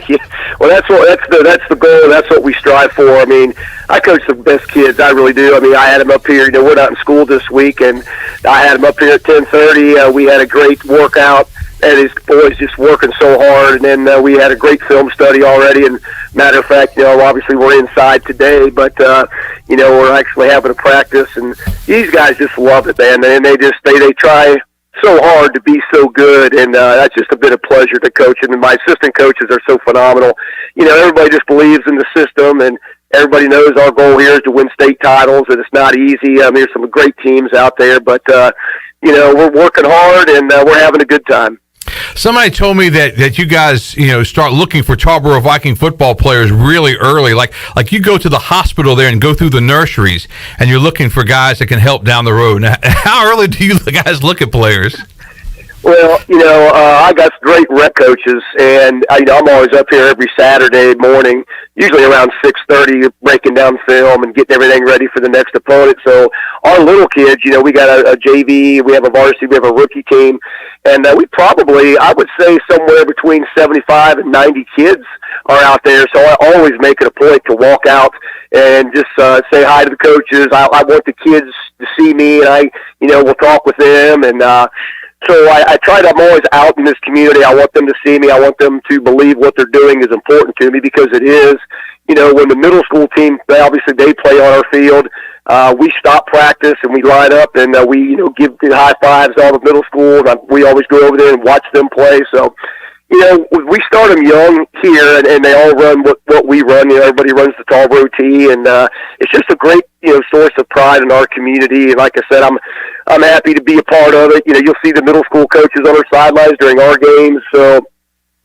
Speaker 24: Yeah. Well, that's the goal. That's what we strive for. I mean, I coach the best kids. I really do. I mean, I had them up here. We're not in school this week, and I had them up here at 10:30. We had a great workout, and these boys just working so hard. And then we had a great film study already. And matter of fact, obviously we're inside today, but we're actually having a practice, and these guys just love it, man. And they try so hard to be so good, and that's just a bit of pleasure to coach. And my assistant coaches are so phenomenal. Everybody just believes in the system, and everybody knows our goal here is to win state titles, and it's not easy. There's some great teams out there, but we're working hard, and we're having a good time.
Speaker 6: Somebody told me that you guys, start looking for Tarboro Viking football players really early. Like you go to the hospital there and go through the nurseries, and you're looking for guys that can help down the road. Now, how early do you guys look at players?
Speaker 24: Well, I got great rec coaches, and I'm always up here every Saturday morning, usually around 6:30, breaking down film and getting everything ready for the next opponent. So our little kids, we got a JV, we have a varsity, we have a rookie team, and we probably, I would say, somewhere between 75 and 90 kids are out there. So I always make it a point to walk out and just say hi to the coaches. I want the kids to see me, and we'll talk with them, and so I try to, I'm always out in this community. I want them to see me. I want them to believe what they're doing is important to me, because it is. When the middle school team, they play on our field. We stop practice and we line up, and we, give high fives to all the middle schools. We always go over there and watch them play. So, we start them young here, and they all run what we run. Everybody runs the Tarboro T, and it's just a great, source of pride in our community. And like I said, I'm happy to be a part of it. You'll see the middle school coaches on our sidelines during our games. So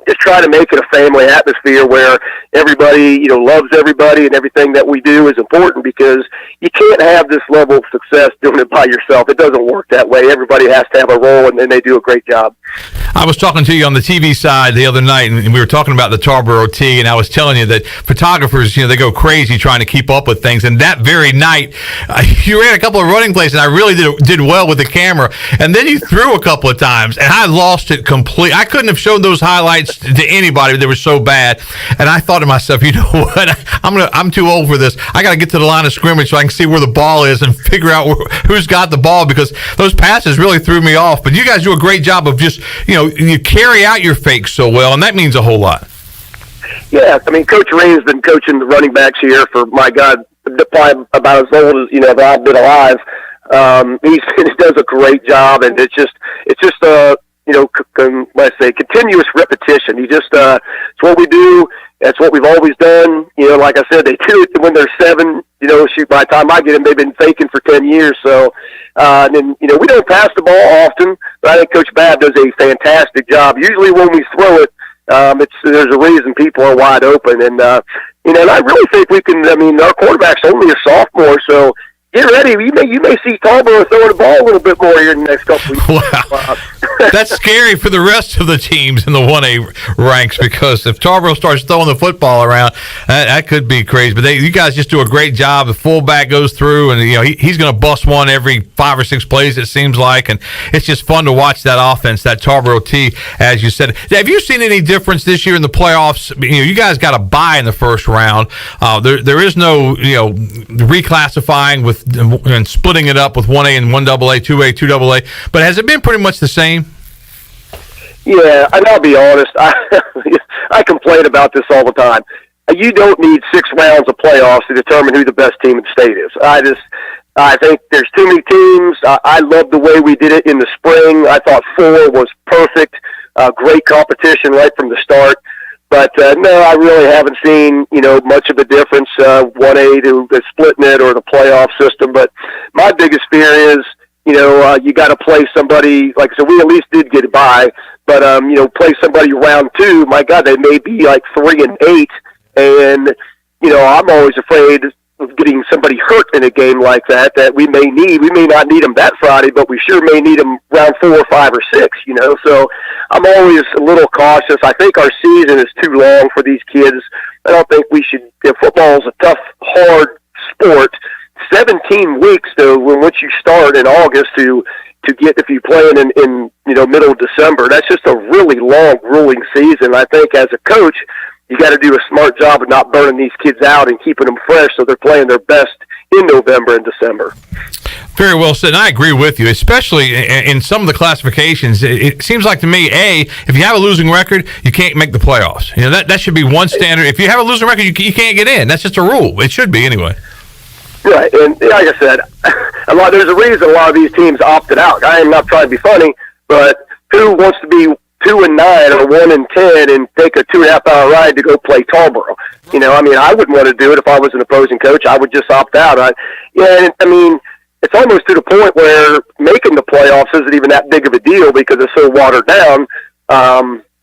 Speaker 24: just try to make it a family atmosphere where everybody, loves everybody, and everything that we do is important, because you can't have this level of success doing it by yourself. It doesn't work that way. Everybody has to have a role, and they do a great job.
Speaker 6: I was talking to you on the TV side the other night, and we were talking about the Tarboro T, and I was telling you that photographers, they go crazy trying to keep up with things. And that very night, you ran a couple of running plays, and I really did well with the camera. And then you threw a couple of times, and I lost it completely. I couldn't have shown those highlights to anybody. They were so bad. And I thought to myself, you know what? I'm too old for this. I got to get to the line of scrimmage so I can see where the ball is and figure out who's got the ball, because those passes really threw me off. But you guys do a great job of just, you carry out your fakes so well, and that means a whole lot.
Speaker 24: Yeah, Coach Rain's been coaching the running backs here for, my God, probably about as old as, that I've been alive. He does a great job, and it's just continuous repetition. It's what we do. That's what we've always done. Like I said, they do it when they're 7. By the time I get them, they've been faking for 10 years. So, and then, we don't pass the ball often, but I think Coach Babb does a fantastic job. Usually when we throw it, there's a reason people are wide open. And, and I really think we can, our quarterback's only a sophomore, so get ready. You may see Tarboro throwing the ball a little bit more here in the next couple of weeks.
Speaker 6: Wow. That's scary for the rest of the teams in the 1A ranks, because if Tarboro starts throwing the football around, that could be crazy. But you guys just do a great job. The fullback goes through, and he's going to bust one every 5 or 6 plays, it seems like, and it's just fun to watch that offense, that Tarboro T, as you said. Have you seen any difference this year in the playoffs? You guys got a bye in the first round. There is no reclassifying and splitting it up with 1A and 1AA, 2A, 2AA. But has it been pretty much the same?
Speaker 24: Yeah, and I'll be honest, I complain about this all the time. You don't need 6 rounds of playoffs to determine who the best team in the state is. I think there's too many teams. I love the way we did it in the spring. I thought 4 was perfect. Great competition right from the start. But no, I really haven't seen, much of a difference, 1A to splitting it or the playoff system. But my biggest fear is, you got to play somebody, like I said, we at least did get by, but, play somebody round 2. My God, they may be like 3-8. And, I'm always afraid of getting somebody hurt in a game like that we may need. We may not need them that Friday, but we sure may need them round 4, 5, or 6, So I'm always a little cautious. I think our season is too long for these kids. I don't think we should. Football is a tough, hard sport. 17 weeks, though, once you start in August to get, if you play in middle of December, that's just a really long, grueling season. I think as a coach, you got to do a smart job of not burning these kids out and keeping them fresh so they're playing their best in November and December.
Speaker 6: Very well said. And I agree with you, especially in some of the classifications. It seems like to me, if you have a losing record, you can't make the playoffs. You know, that should be one standard. If you have a losing record, you can't get in. That's just a rule. It should be anyway.
Speaker 24: Right, and like I said, there's a reason a lot of these teams opted out. I am not trying to be funny, but who wants to be 2-9 or 1-10 and take a 2.5-hour ride to go play Tarboro? You know, I mean, I wouldn't want to do it if I was an opposing coach. I would just opt out. It's almost to the point where making the playoffs isn't even that big of a deal because it's so watered down.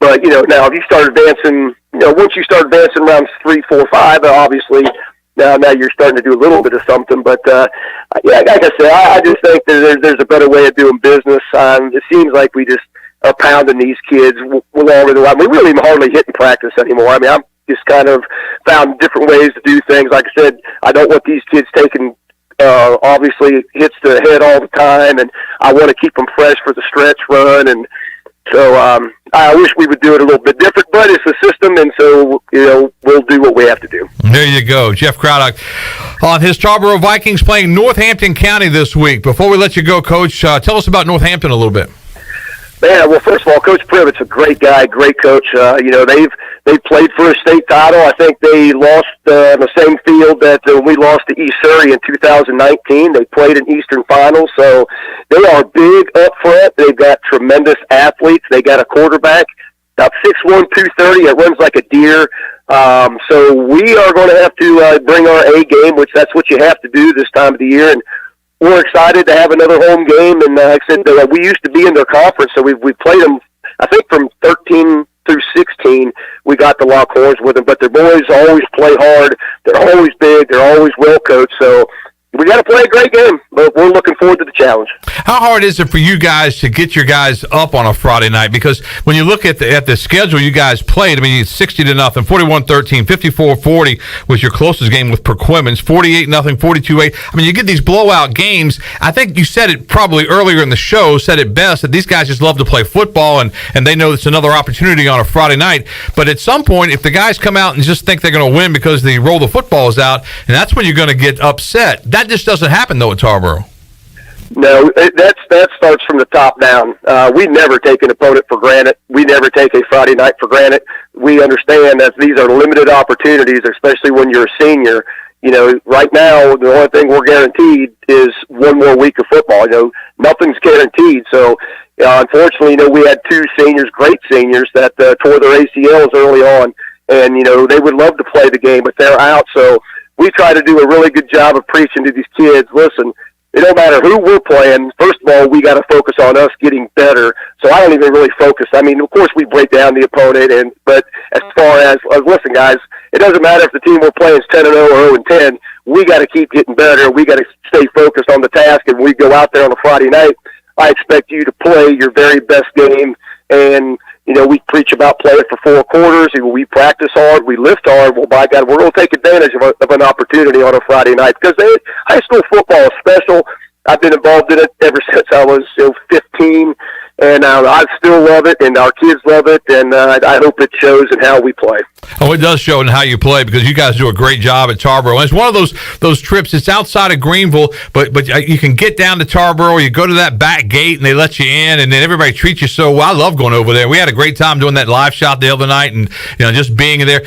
Speaker 24: But, you know, now if you start advancing, you know, once you start advancing rounds 3, 4, 5, obviously now you're starting to do a little bit of something. But, like I said, I just think that there's a better way of doing business. It seems like we just are pounding these kids longer than we really hardly hit in practice anymore. I mean, I'm just kind of found different ways to do things. Like I said, I don't want these kids taking obviously hits to the head all the time, and I want to keep them fresh for the stretch run. And so I wish we would do it a little bit different, but it's a system, and so, you know, we'll do what we have to do.
Speaker 6: There you go. Jeff Craddock on his Tarboro Vikings playing Northampton County this week. Before we let you go, Coach, tell us about Northampton a little bit.
Speaker 24: Man, well, first of all, Coach Privett's a great guy, great coach. You know, they've played for a state title. I think they lost on the same field that we lost to East Surrey in 2019. They played in Eastern Finals, so they are big up front. They've got tremendous athletes. They got a quarterback, about 6'1", 230. It runs like a deer. So we are going to have to bring our A game, which that's what you have to do this time of the year. And we're excited to have another home game, and like I said, we used to be in their conference, so we played them, I think, from 13 through 16, we got the Longhorns with them, but their boys always play hard. They're always big. They're always well coached, so we got to play a great game, but we're looking forward to the challenge.
Speaker 6: How hard is it for you guys to get your guys up on a Friday night? Because when you look at the schedule you guys played, I mean, it's 60-0, 41-13, 54-40 was your closest game with Perquimans, 48-0, 42-8. I mean, you get these blowout games. I think you said it probably earlier in the show, said it best, that these guys just love to play football, and they know it's another opportunity on a Friday night. But at some point, if the guys come out and just think they're going to win because they roll the footballs out, and that's when you're going to get upset. That just doesn't happen, though, at Tarboro.
Speaker 24: No, that starts from the top down. We never take an opponent for granted. We never take a Friday night for granted. We understand that these are limited opportunities, especially when you're a senior. You know, right now, the only thing we're guaranteed is one more week of football. You know, nothing's guaranteed. So, unfortunately, you know, we had two seniors, great seniors, that tore their ACLs early on. And, you know, they would love to play the game, but they're out. So we try to do a really good job of preaching to these kids, listen, it don't matter who we're playing. First of all, we got to focus on us getting better. So I don't even really focus. I mean, of course, we break down the opponent, but as far as listen, guys, it doesn't matter if the team we're playing is 10-0 or 0-10. We got to keep getting better. We got to stay focused on the task. And when we go out there on a Friday night, I expect you to play your very best game. And you know, we preach about playing for 4 quarters. We practice hard. We lift hard. Well, by God, we're going to take advantage of an opportunity on a Friday night because high school football is special. I've been involved in it ever since I was 15, and I still love it, and our kids love it, and I hope it shows in how we play.
Speaker 6: Oh, it does show in how you play because you guys do a great job at Tarboro. And it's one of those trips. It's outside of Greenville, but you can get down to Tarboro. You go to that back gate, and they let you in, and then everybody treats you so well. I love going over there. We had a great time doing that live shot the other night, and just being there.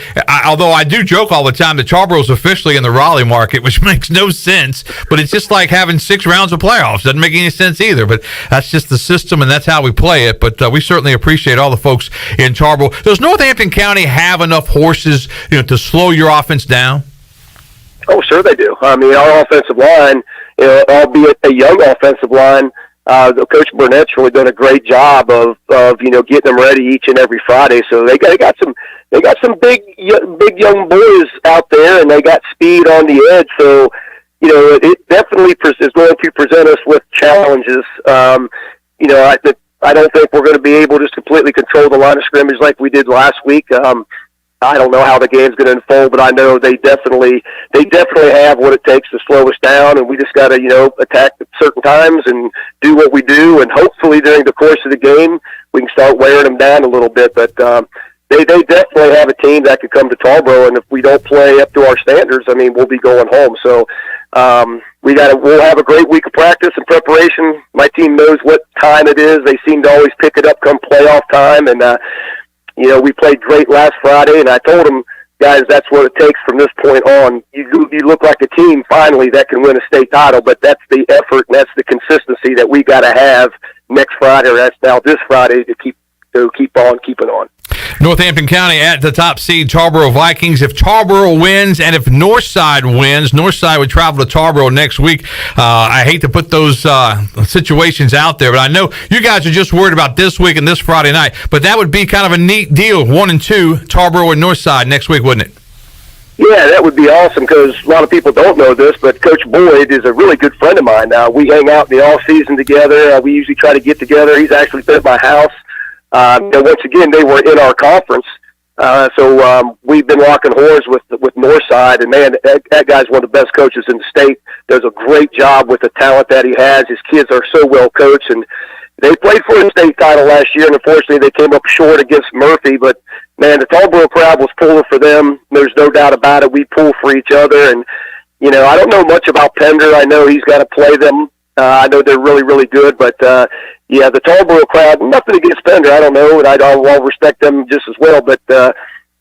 Speaker 6: Although I do joke all the time that Tarboro's officially in the Raleigh market, which makes no sense. But it's just like having 6 rounds of playoffs. Doesn't make any sense either. But that's just the system, and that's how we play it. But we certainly appreciate all the folks in Tarboro. Does Northampton County have enough horses, to slow your offense down?
Speaker 24: Oh, sure they do. I mean, our offensive line, albeit a young offensive line, Coach Burnett's really done a great job of getting them ready each and every Friday. So they got some big young boys out there, and they got speed on the edge. So it definitely is going to present us with challenges. I don't think we're going to be able to just completely control the line of scrimmage like we did last week. I don't know how the game's going to unfold, but I know they definitely have what it takes to slow us down, and we just got to, attack at certain times and do what we do, and hopefully during the course of the game we can start wearing them down a little bit. But they definitely have a team that could come to Tarboro, and if we don't play up to our standards, I mean, we'll be going home. So we'll have a great week of practice and preparation. My team knows what time it is. They seem to always pick it up come playoff time, and we played great last Friday, and I told them, guys, that's what it takes from this point on. You look like a team finally that can win a state title, but that's the effort and that's the consistency that we got to have next Friday, or that's now this Friday, to keep on keeping on.
Speaker 6: Northampton County at the top seed, Tarboro Vikings. If Tarboro wins and if Northside wins, Northside would travel to Tarboro next week. I hate to put those situations out there, but I know you guys are just worried about this week and this Friday night. But that would be kind of a neat deal, 1 and 2, Tarboro and Northside next week, wouldn't it?
Speaker 24: Yeah, that would be awesome, because a lot of people don't know this, but Coach Boyd is a really good friend of mine now. We hang out in the off season together. We usually try to get together. He's actually been at my house. Once again, they were in our conference, so we've been locking horns with Northside, and man, that guy's one of the best coaches in the state. Does a great job with the talent that he has. His kids are so well coached, and they played for a state title last year, and unfortunately they came up short against Murphy, but man, the Tarboro crowd was pulling for them. There's no doubt about it. We pull for each other, and I don't know much about Pender. I know he's got to play them. I know they're really, really good, but yeah, the Tarboro crowd, nothing against Pender, I don't know, and I'll respect them just as well, but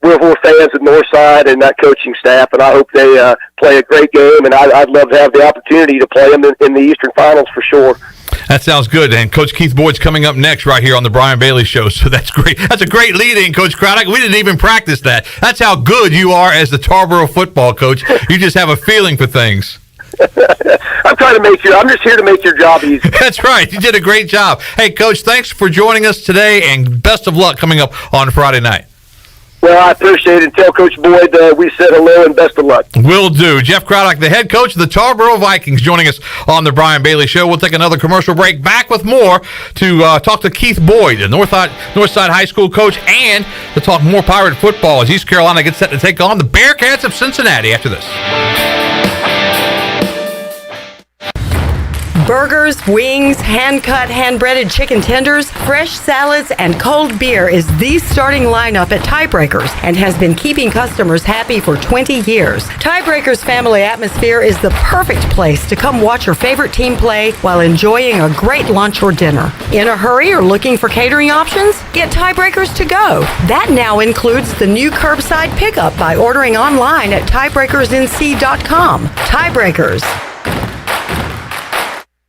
Speaker 24: we're fans of Northside and that coaching staff, and I hope they play a great game, and I'd love to have the opportunity to play them in the Eastern Finals for sure.
Speaker 6: That sounds good. And Coach Keith Boyd's coming up next right here on the Brian Bailey Show. So that's great. That's a great lead-in, Coach Craddock. We didn't even practice that. That's how good you are as the Tarboro football coach. You just have a feeling for things.
Speaker 24: I'm just here to make your job easy.
Speaker 6: That's right. You did a great job. Hey, Coach, thanks for joining us today, and best of luck coming up on Friday night.
Speaker 24: Well, I appreciate it. Tell Coach Boyd we said hello and best of luck.
Speaker 6: Will do. Jeff Craddock, the head coach of the Tarboro Vikings, joining us on the Brian Bailey Show. We'll take another commercial break. Back with more to talk to Keith Boyd, the Northside High School coach, and to talk more Pirate football as East Carolina gets set to take on the Bearcats of Cincinnati after this.
Speaker 3: Burgers, wings, hand-cut, hand-breaded chicken tenders, fresh salads, and cold beer is the starting lineup at Tiebreakers and has been keeping customers happy for 20 years. Tiebreakers family atmosphere is the perfect place to come watch your favorite team play while enjoying a great lunch or dinner. In a hurry or looking for catering options? Get Tiebreakers to go. That now includes the new curbside pickup by ordering online at tiebreakersnc.com. Tiebreakers.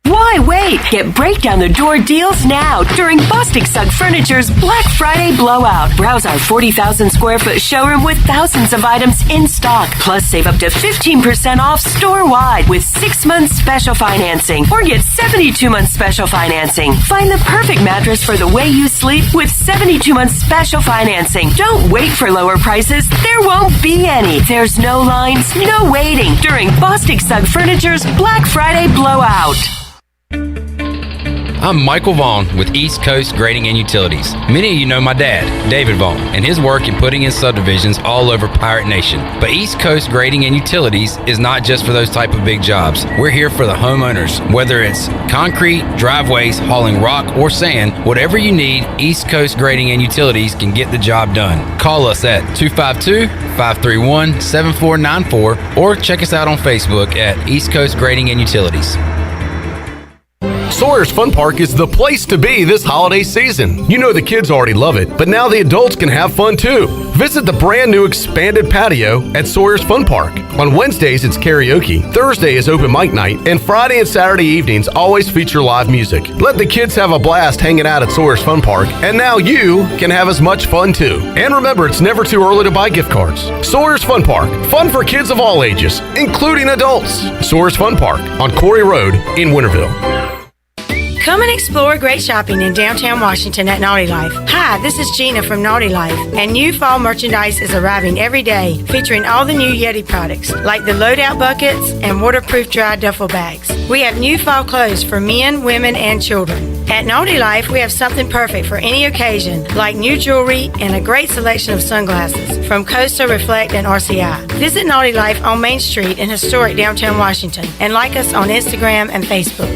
Speaker 4: Why wait? Get break-down-the-door deals now during Bostic Sugg Furniture's Black Friday blowout. Browse our 40,000-square-foot showroom with thousands of items in stock. Plus, save up to 15% off store-wide with 6 months special financing. Or get 72 months special financing. Find the perfect mattress for the way you sleep with 72 months special financing. Don't wait for lower prices. There won't be any. There's no lines, no waiting during Bostic Sugg Furniture's Black Friday blowout.
Speaker 7: I'm Michael Vaughn with East Coast Grading and Utilities. Many of you know my dad, David Vaughn, and his work in putting in subdivisions all over Pirate Nation. But East Coast Grading and Utilities is not just for those type of big jobs. We're here for the homeowners. Whether it's concrete, driveways, hauling rock, or sand, whatever you need, East Coast Grading and Utilities can get the job done. Call us at 252-531-7494 or check us out on Facebook at East Coast Grading and Utilities.
Speaker 8: Sawyer's Fun Park is the place to be this holiday season. You know the kids already love it, but now the adults can have fun too. Visit the brand new expanded patio at Sawyer's Fun Park. On Wednesdays, it's karaoke. Thursday is open mic night, and Friday and Saturday evenings always feature live music. Let the kids have a blast hanging out at Sawyer's Fun Park, and now you can have as much fun too. And remember, it's never too early to buy gift cards. Sawyer's Fun Park, fun for kids of all ages, including adults. Sawyer's Fun Park on Corey Road in Winterville.
Speaker 25: Come and explore great shopping in downtown Washington at Naughty Life. Hi, this is Gina from Naughty Life, and new fall merchandise is arriving every day, featuring all the new Yeti products, like the loadout buckets and waterproof dry duffel bags. We have new fall clothes for men, women, and children. At Naughty Life, we have something perfect for any occasion, like new jewelry and a great selection of sunglasses from Costa, Reflect, and RCI. Visit Naughty Life on Main Street in historic downtown Washington, and like us on Instagram and Facebook.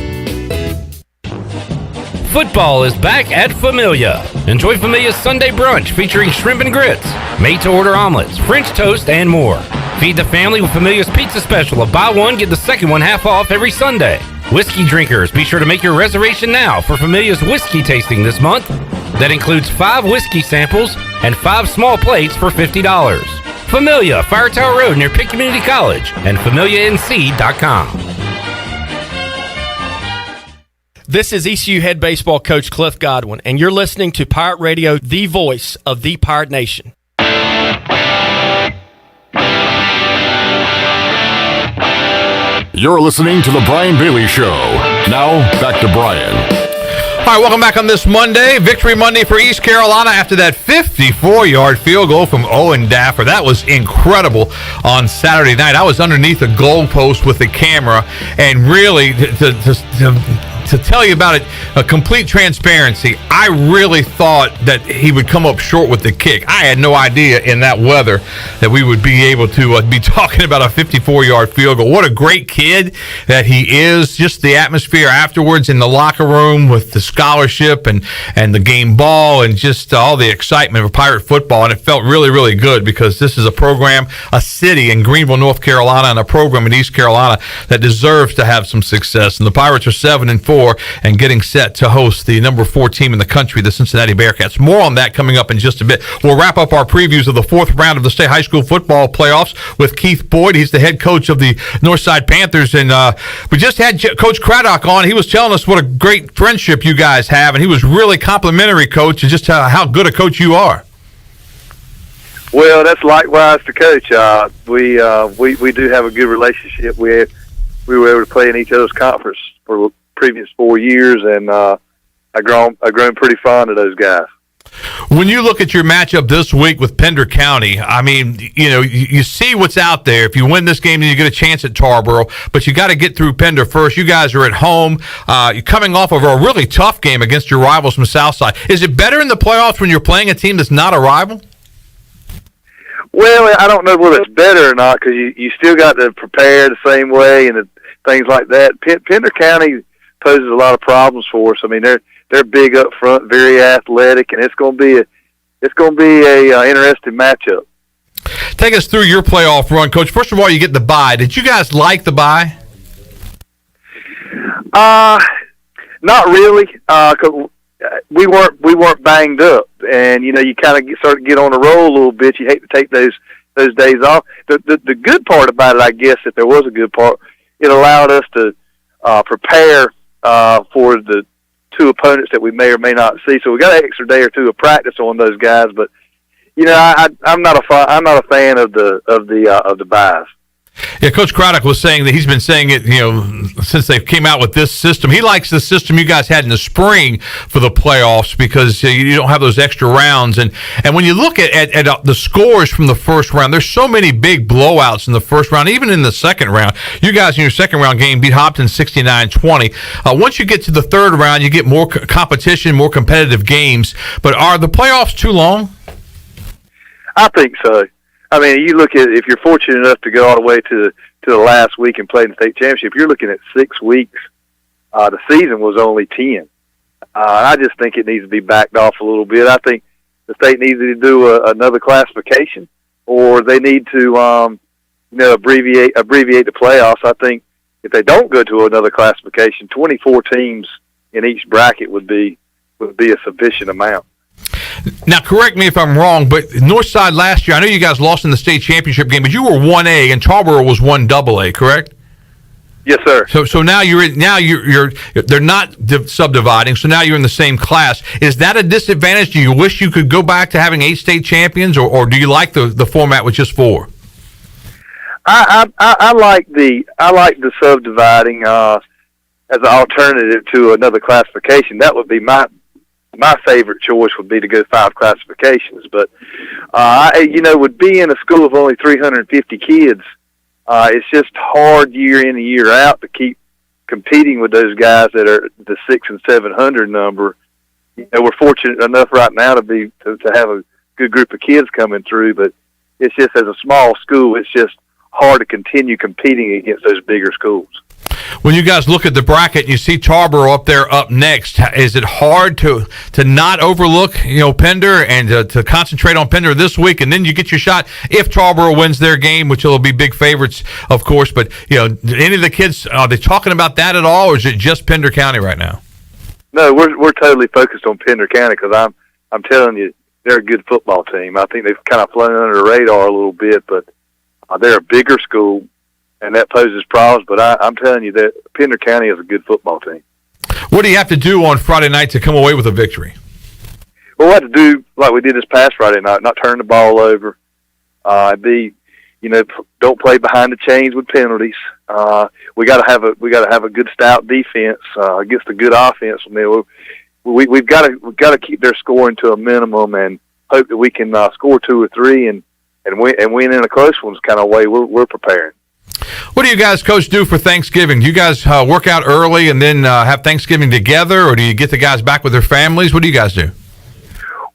Speaker 9: Football is back at Familia. Enjoy Familia's Sunday brunch featuring shrimp and grits, made-to-order omelets, French toast, and more. Feed the family with Familia's pizza special of buy one, get the second one half off every Sunday. Whiskey drinkers, be sure to make your reservation now for Familia's whiskey tasting this month. That includes 5 whiskey samples and 5 small plates for $50. Familia, Fire Tower Road near Pitt Community College, and FamiliaNC.com.
Speaker 11: This is ECU head baseball coach Cliff Godwin, and you're listening to Pirate Radio, the voice of the Pirate Nation.
Speaker 5: You're listening to The Brian Bailey Show. Now, back to Brian.
Speaker 6: All right, welcome back on this Monday. Victory Monday for East Carolina after that 54-yard field goal from Owen Daffer. That was incredible on Saturday night. I was underneath the goalpost with the camera, and really, to tell you about it, a complete transparency, I really thought that he would come up short with the kick. I had no idea in that weather that we would be able to be talking about a 54-yard field goal. What a great kid that he is. Just the atmosphere afterwards in the locker room with the scholarship and the game ball and just all the excitement of Pirate football. And it felt really, really good because this is a program, a city in Greenville, North Carolina, and a program in East Carolina that deserves to have some success. And the Pirates are 7-4 and getting set to host the number 4 team in the country, the Cincinnati Bearcats. More on that coming up in just a bit. We'll wrap up our previews of the 4th round of the state high school football playoffs with Keith Boyd. He's the head coach of the Northside Panthers, and we just had Coach Craddock on. He was telling us what a great friendship you guys have, and he was really complimentary, Coach, and just how good a coach you are.
Speaker 24: Well, that's likewise to Coach. We do have a good relationship. We were able to play in each other's conference for previous 4 years, and I've grown pretty fond of those guys.
Speaker 6: When you look at your matchup this week with Pender County, I mean, you see what's out there. If you win this game, then you get a chance at Tarboro, but you got to get through Pender first. You guys are at home. You're coming off of a really tough game against your rivals from Southside. Is it better in the playoffs when you're playing a team that's not a rival?
Speaker 24: Well, I don't know whether it's better or not because you still got to prepare the same way and things like that. Pender County poses a lot of problems for us. I mean, they're big up front, very athletic, and it's going to be a interesting matchup.
Speaker 6: Take us through your playoff run, Coach. First of all, you get the bye. Did you guys like the bye?
Speaker 24: Not really. 'Cause we weren't banged up, and you kind of start to get on the roll a little bit. You hate to take those days off. The good part about it, I guess, if there was a good part, it allowed us to prepare for the 2 opponents that we may or may not see. So we got an extra day or 2 of practice on those guys. But I'm not a fan of the buys.
Speaker 6: Yeah, Coach Craddock was saying that he's been saying it, since they came out with this system. He likes the system you guys had in the spring for the playoffs because you don't have those extra rounds. And when you look at the scores from the first round, there's so many big blowouts in the first round, even in the second round. You guys in your second round game beat Hopkins 69-20. Once you get to the third round, you get more competition, more competitive games. But are the playoffs too long?
Speaker 24: I think so. I mean, you look at if you're fortunate enough to go all the way to the last week and play in the state championship, you're looking at 6 weeks. The season was only 10. I just think it needs to be backed off a little bit. I think the state needs to do another classification, or they need to abbreviate the playoffs. I think if they don't go to another classification, 24 teams in each bracket would be a sufficient amount.
Speaker 6: Now, correct me if I'm wrong, but Northside last year, I know you guys lost in the state championship game, but you were 1A and Tarboro was 1AA, correct?
Speaker 24: Yes, sir.
Speaker 6: So now they're not subdividing, so now you're in the same class. Is that a disadvantage? Do you wish you could go back to having 8 state champions, or do you like the format with just 4?
Speaker 24: I like the subdividing as an alternative to another classification. That would be my favorite choice would be to go 5 classifications. But, with being a school of only 350 kids, it's just hard year in and year out to keep competing with those guys that are the 600 and 700 number. We're fortunate enough right now to have a good group of kids coming through, but it's just as a small school, it's just hard to continue competing against those bigger schools.
Speaker 6: when you guys look at the bracket and you see Tarboro up there up next, is it hard to not overlook, Pender and to concentrate on Pender this week, and then you get your shot if Tarboro wins their game, which will be big favorites, of course. But any of the kids, are they talking about that at all, or is it just Pender County right now?
Speaker 24: No, we're totally focused on Pender County because I'm telling you, they're a good football team. I think they've kind of flown under the radar a little bit, but they're a bigger school, and that poses problems. But I'm telling you that Pender County is a good football team.
Speaker 6: What do you have to do on Friday night to come away with a victory?
Speaker 24: Well, we have to do like we did this past Friday night, not turn the ball over. Don't play behind the chains with penalties. We got to have a good stout defense against a good offense. I mean, we've got to keep their scoring to a minimum and hope that we can score 2 or 3 and win in a close one's kind of way we're preparing.
Speaker 6: What do you guys, Coach, do for Thanksgiving? Do you guys work out early and then have Thanksgiving together, or do you get the guys back with their families? What do you guys do?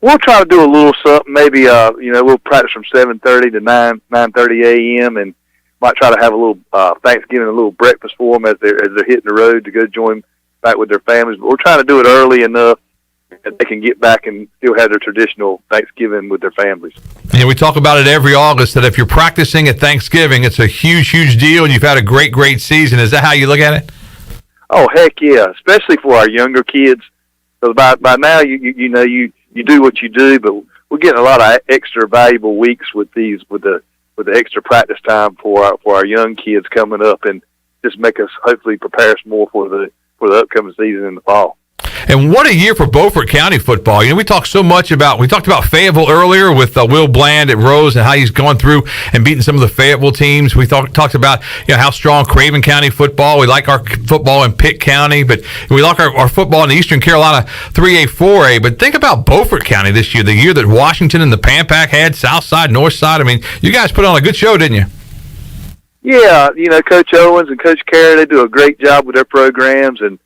Speaker 24: We'll try to do a little something. Maybe we'll practice from 7:30 to 9:30 a.m. and might try to have a little Thanksgiving, a little breakfast for them as they're hitting the road to go join back with their families. But we're trying to do it early enough that they can get back and still have their traditional Thanksgiving with their families.
Speaker 6: Yeah, we talk about it every August that if you're practicing at Thanksgiving, it's a huge, huge deal, and you've had a great, great season. Is that how you look at it?
Speaker 24: Oh, heck yeah, especially for our younger kids. Because by now, you do what you do, but we're getting a lot of extra valuable weeks with the extra practice time for our young kids coming up, and just make us hopefully prepare us more for the upcoming season in the fall.
Speaker 6: And what a year for Beaufort County football. We talked about Fayetteville earlier with Will Bland at Rose and how he's gone through and beaten some of the Fayetteville teams. We talked about how strong Craven County football. We like our football in Pitt County, but we like our football in the Eastern Carolina 3A, 4A. But think about Beaufort County this year, the year that Washington and the Pampac had, South Side, North Side. I mean, you guys put on a good show, didn't you?
Speaker 24: Yeah, Coach Owens and Coach Carey, they do a great job with their programs, and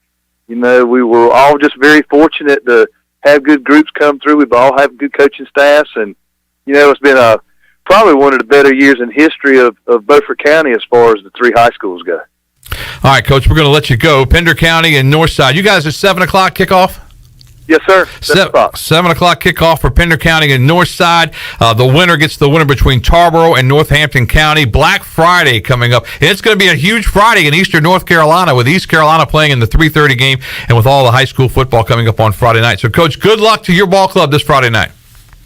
Speaker 24: we were all just very fortunate to have good groups come through. We've all have good coaching staffs, and it's been probably one of the better years in history of Beaufort County as far as the 3 high schools go.
Speaker 6: All right, Coach, we're going to let you go. Pender County and Northside. You guys are 7 o'clock kickoff?
Speaker 24: Yes, sir. 7 o'clock.
Speaker 6: 7 o'clock kickoff for Pender County and Northside. The winner gets the winner between Tarboro and Northampton County. Black Friday coming up. And it's going to be a huge Friday in Eastern North Carolina with East Carolina playing in the 3:30 game and with all the high school football coming up on Friday night. So, Coach, good luck to your ball club this Friday night.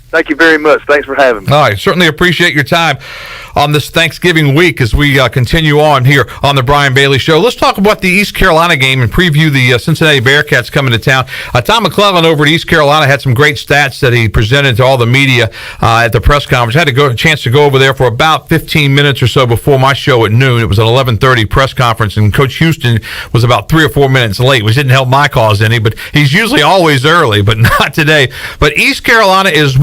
Speaker 24: Thank you very much. Thanks for having me.
Speaker 6: All right. Certainly appreciate your time on this Thanksgiving week as we continue on here on the Brian Bailey Show. Let's talk about the East Carolina game and preview the Cincinnati Bearcats coming to town. Tom McClellan over at East Carolina had some great stats that he presented to all the media at the press conference. I had a chance to go over there for about 15 minutes or so before my show at noon. It was an 11:30 press conference, and Coach Houston was about 3 or 4 minutes late, which didn't help my cause any, but he's usually always early, but not today. But East Carolina is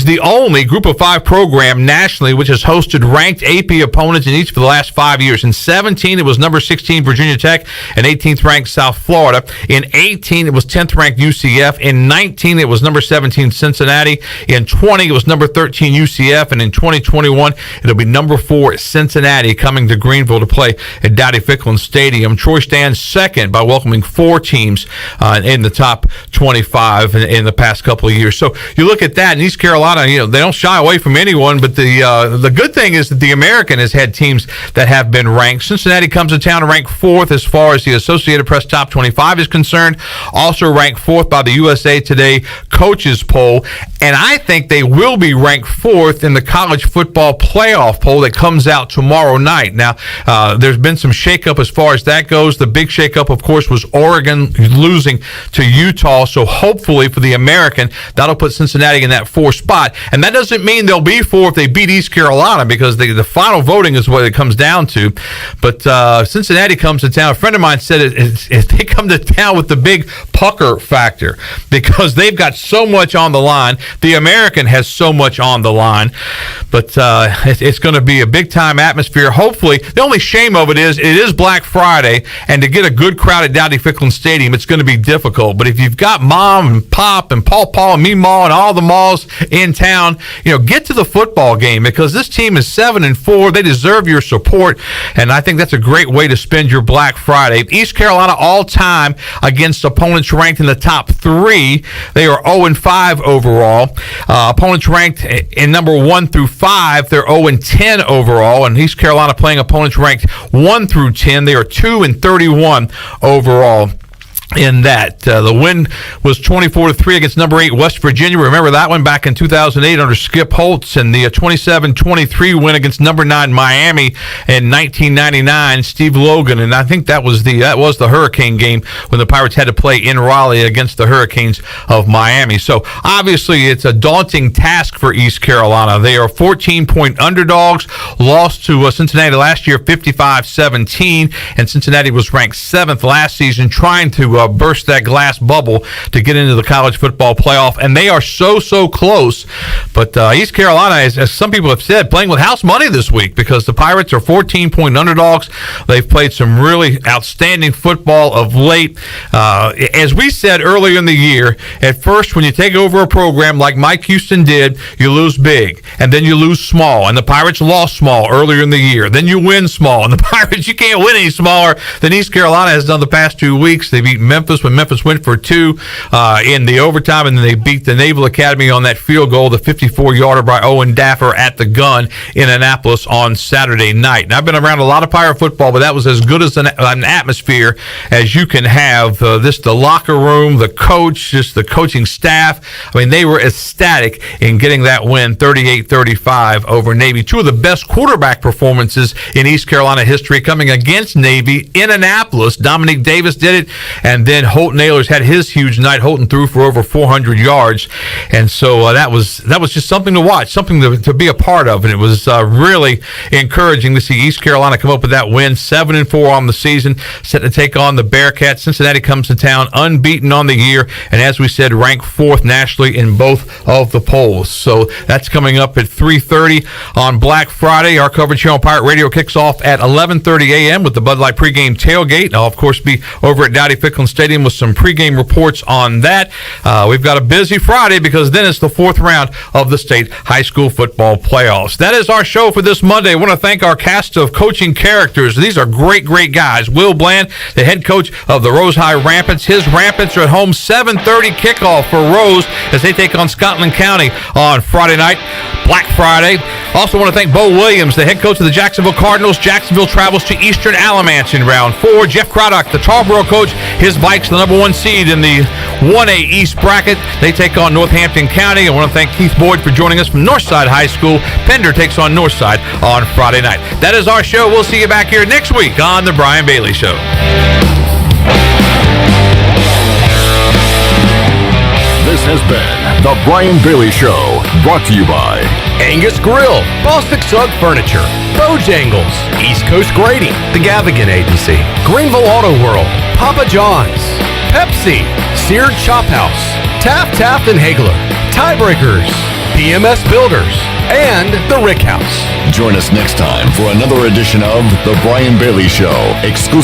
Speaker 6: the only Group of 5 program nationally which has hosted ranked AP opponents in each of the last 5 years. In 17, it was number 16 Virginia Tech and 18th ranked South Florida. In 18, it was 10th ranked UCF. In 19, it was number 17 Cincinnati. In 20, it was number 13 UCF. And in 2021, it'll be number 4 Cincinnati coming to Greenville to play at Dowdy-Ficklin Stadium. Troy stands second by welcoming 4 teams in the top 25 in the past couple of years. So you look at that, and East Carolina, they don't shy away from anyone, but the good thing is that the American has had teams that have been ranked. Cincinnati comes to town ranked 4th as far as the Associated Press Top 25 is concerned, also ranked 4th by the USA Today coaches poll, and I think they will be ranked 4th in the college football playoff poll that comes out tomorrow night. Now, there's been some shakeup as far as that goes. The big shakeup, of course, was Oregon losing to Utah, so hopefully for the American, that'll put Cincinnati in that 4th spot, and that doesn't mean they'll be 4 if they beat East Carolina, because the final voting is what it comes down to. But Cincinnati comes to town. A friend of mine said if they come to town with the big pucker factor, because they've got so much on the line. The American has so much on the line, but it's going to be a big-time atmosphere. Hopefully, the only shame of it is Black Friday, and to get a good crowd at Dowdy-Ficklin Stadium, it's going to be difficult. But if you've got Mom and Pop and Paul and Meemaw and all the malls in town, get to the football game, because this team is 7-4. They deserve your support, and I think that's a great way to spend your Black Friday. East Carolina all-time against opponents ranked in the top 3. They are 0-5 overall. Opponents ranked in number 1 through 5, they're 0-10 overall, and East Carolina playing opponents ranked 1 through 10, they are 2-31 overall. In that, the win was 24-3 against number 8 West Virginia. Remember that one back in 2008 under Skip Holtz, and the 27-23 win against number 9 Miami in 1999. Steve Logan, and I think that was the Hurricane game when the Pirates had to play in Raleigh against the Hurricanes of Miami. So obviously, it's a daunting task for East Carolina. They are 14-point underdogs. Lost to Cincinnati last year, 55-17, and Cincinnati was ranked 7th last season, trying to burst that glass bubble to get into the college football playoff, and they are so close. But East Carolina, as some people have said, playing with house money this week because the Pirates are 14-point underdogs. They've played some really outstanding football of late. As we said earlier in the year, at first when you take over a program like Mike Houston did, you lose big, and then you lose small, and the Pirates lost small earlier in the year. Then you win small, and the Pirates, you can't win any smaller than East Carolina has done the past 2 weeks. They beat Memphis when Memphis went for 2 in the overtime, and then they beat the Naval Academy on that field goal, the 54-yarder by Owen Daffer at the gun in Annapolis on Saturday night. Now, I've been around a lot of Pirate football, but that was as good as an atmosphere as you can have. The locker room, the coach, just the coaching staff. I mean, they were ecstatic in getting that win, 38-35 over Navy. 2 of the best quarterback performances in East Carolina history coming against Navy in Annapolis. Dominique Davis did it, and then Holton Ahlers had his huge night. Holton threw for over 400 yards, and so that was just something to watch, something to be a part of, and it was really encouraging to see East Carolina come up with that win, 7-4 on the season, set to take on the Bearcats. Cincinnati comes to town unbeaten on the year, and as we said, ranked 4th nationally in both of the polls. So that's coming up at 3:30 on Black Friday. Our coverage here on Pirate Radio kicks off at 11:30 a.m. with the Bud Light pregame tailgate. I'll, of course, be over at Dowdy Ficklin Stadium with some pregame reports on that. We've got a busy Friday because then it's the 4th round of the state high school football playoffs. That is our show for this Monday. I want to thank our cast of coaching characters. These are great guys. Will Bland, the head coach of the Rose High Rampants. His Rampants are at home, 7:30 kickoff for Rose as they take on Scotland County on Friday night, Black Friday. Also want to thank Beau Williams, the head coach of the Jacksonville Cardinals. Jacksonville travels to Eastern Alamance in round 4. Jeff Craddock, the Tarboro coach, his Vikes, the number 1 seed in the 1A East bracket. They take on Northampton County. I want to thank Keith Boyd for joining us from Northside High School. Pender takes on Northside on Friday night. That is our show. We'll see you back here next week on The Brian Bailey Show.
Speaker 5: This has been The Brian Bailey Show, brought to you by
Speaker 8: Angus Grill, Bostic Sugg Furniture, Bojangles, East Coast Grading, The Gavigan Agency, Greenville Auto World, Papa John's, Pepsi, Seared Chop House, Taft and Hagler, Tiebreakers, PMS Builders, and The Rick House.
Speaker 5: Join us next time for another edition of The Brian Bailey Show, exclusive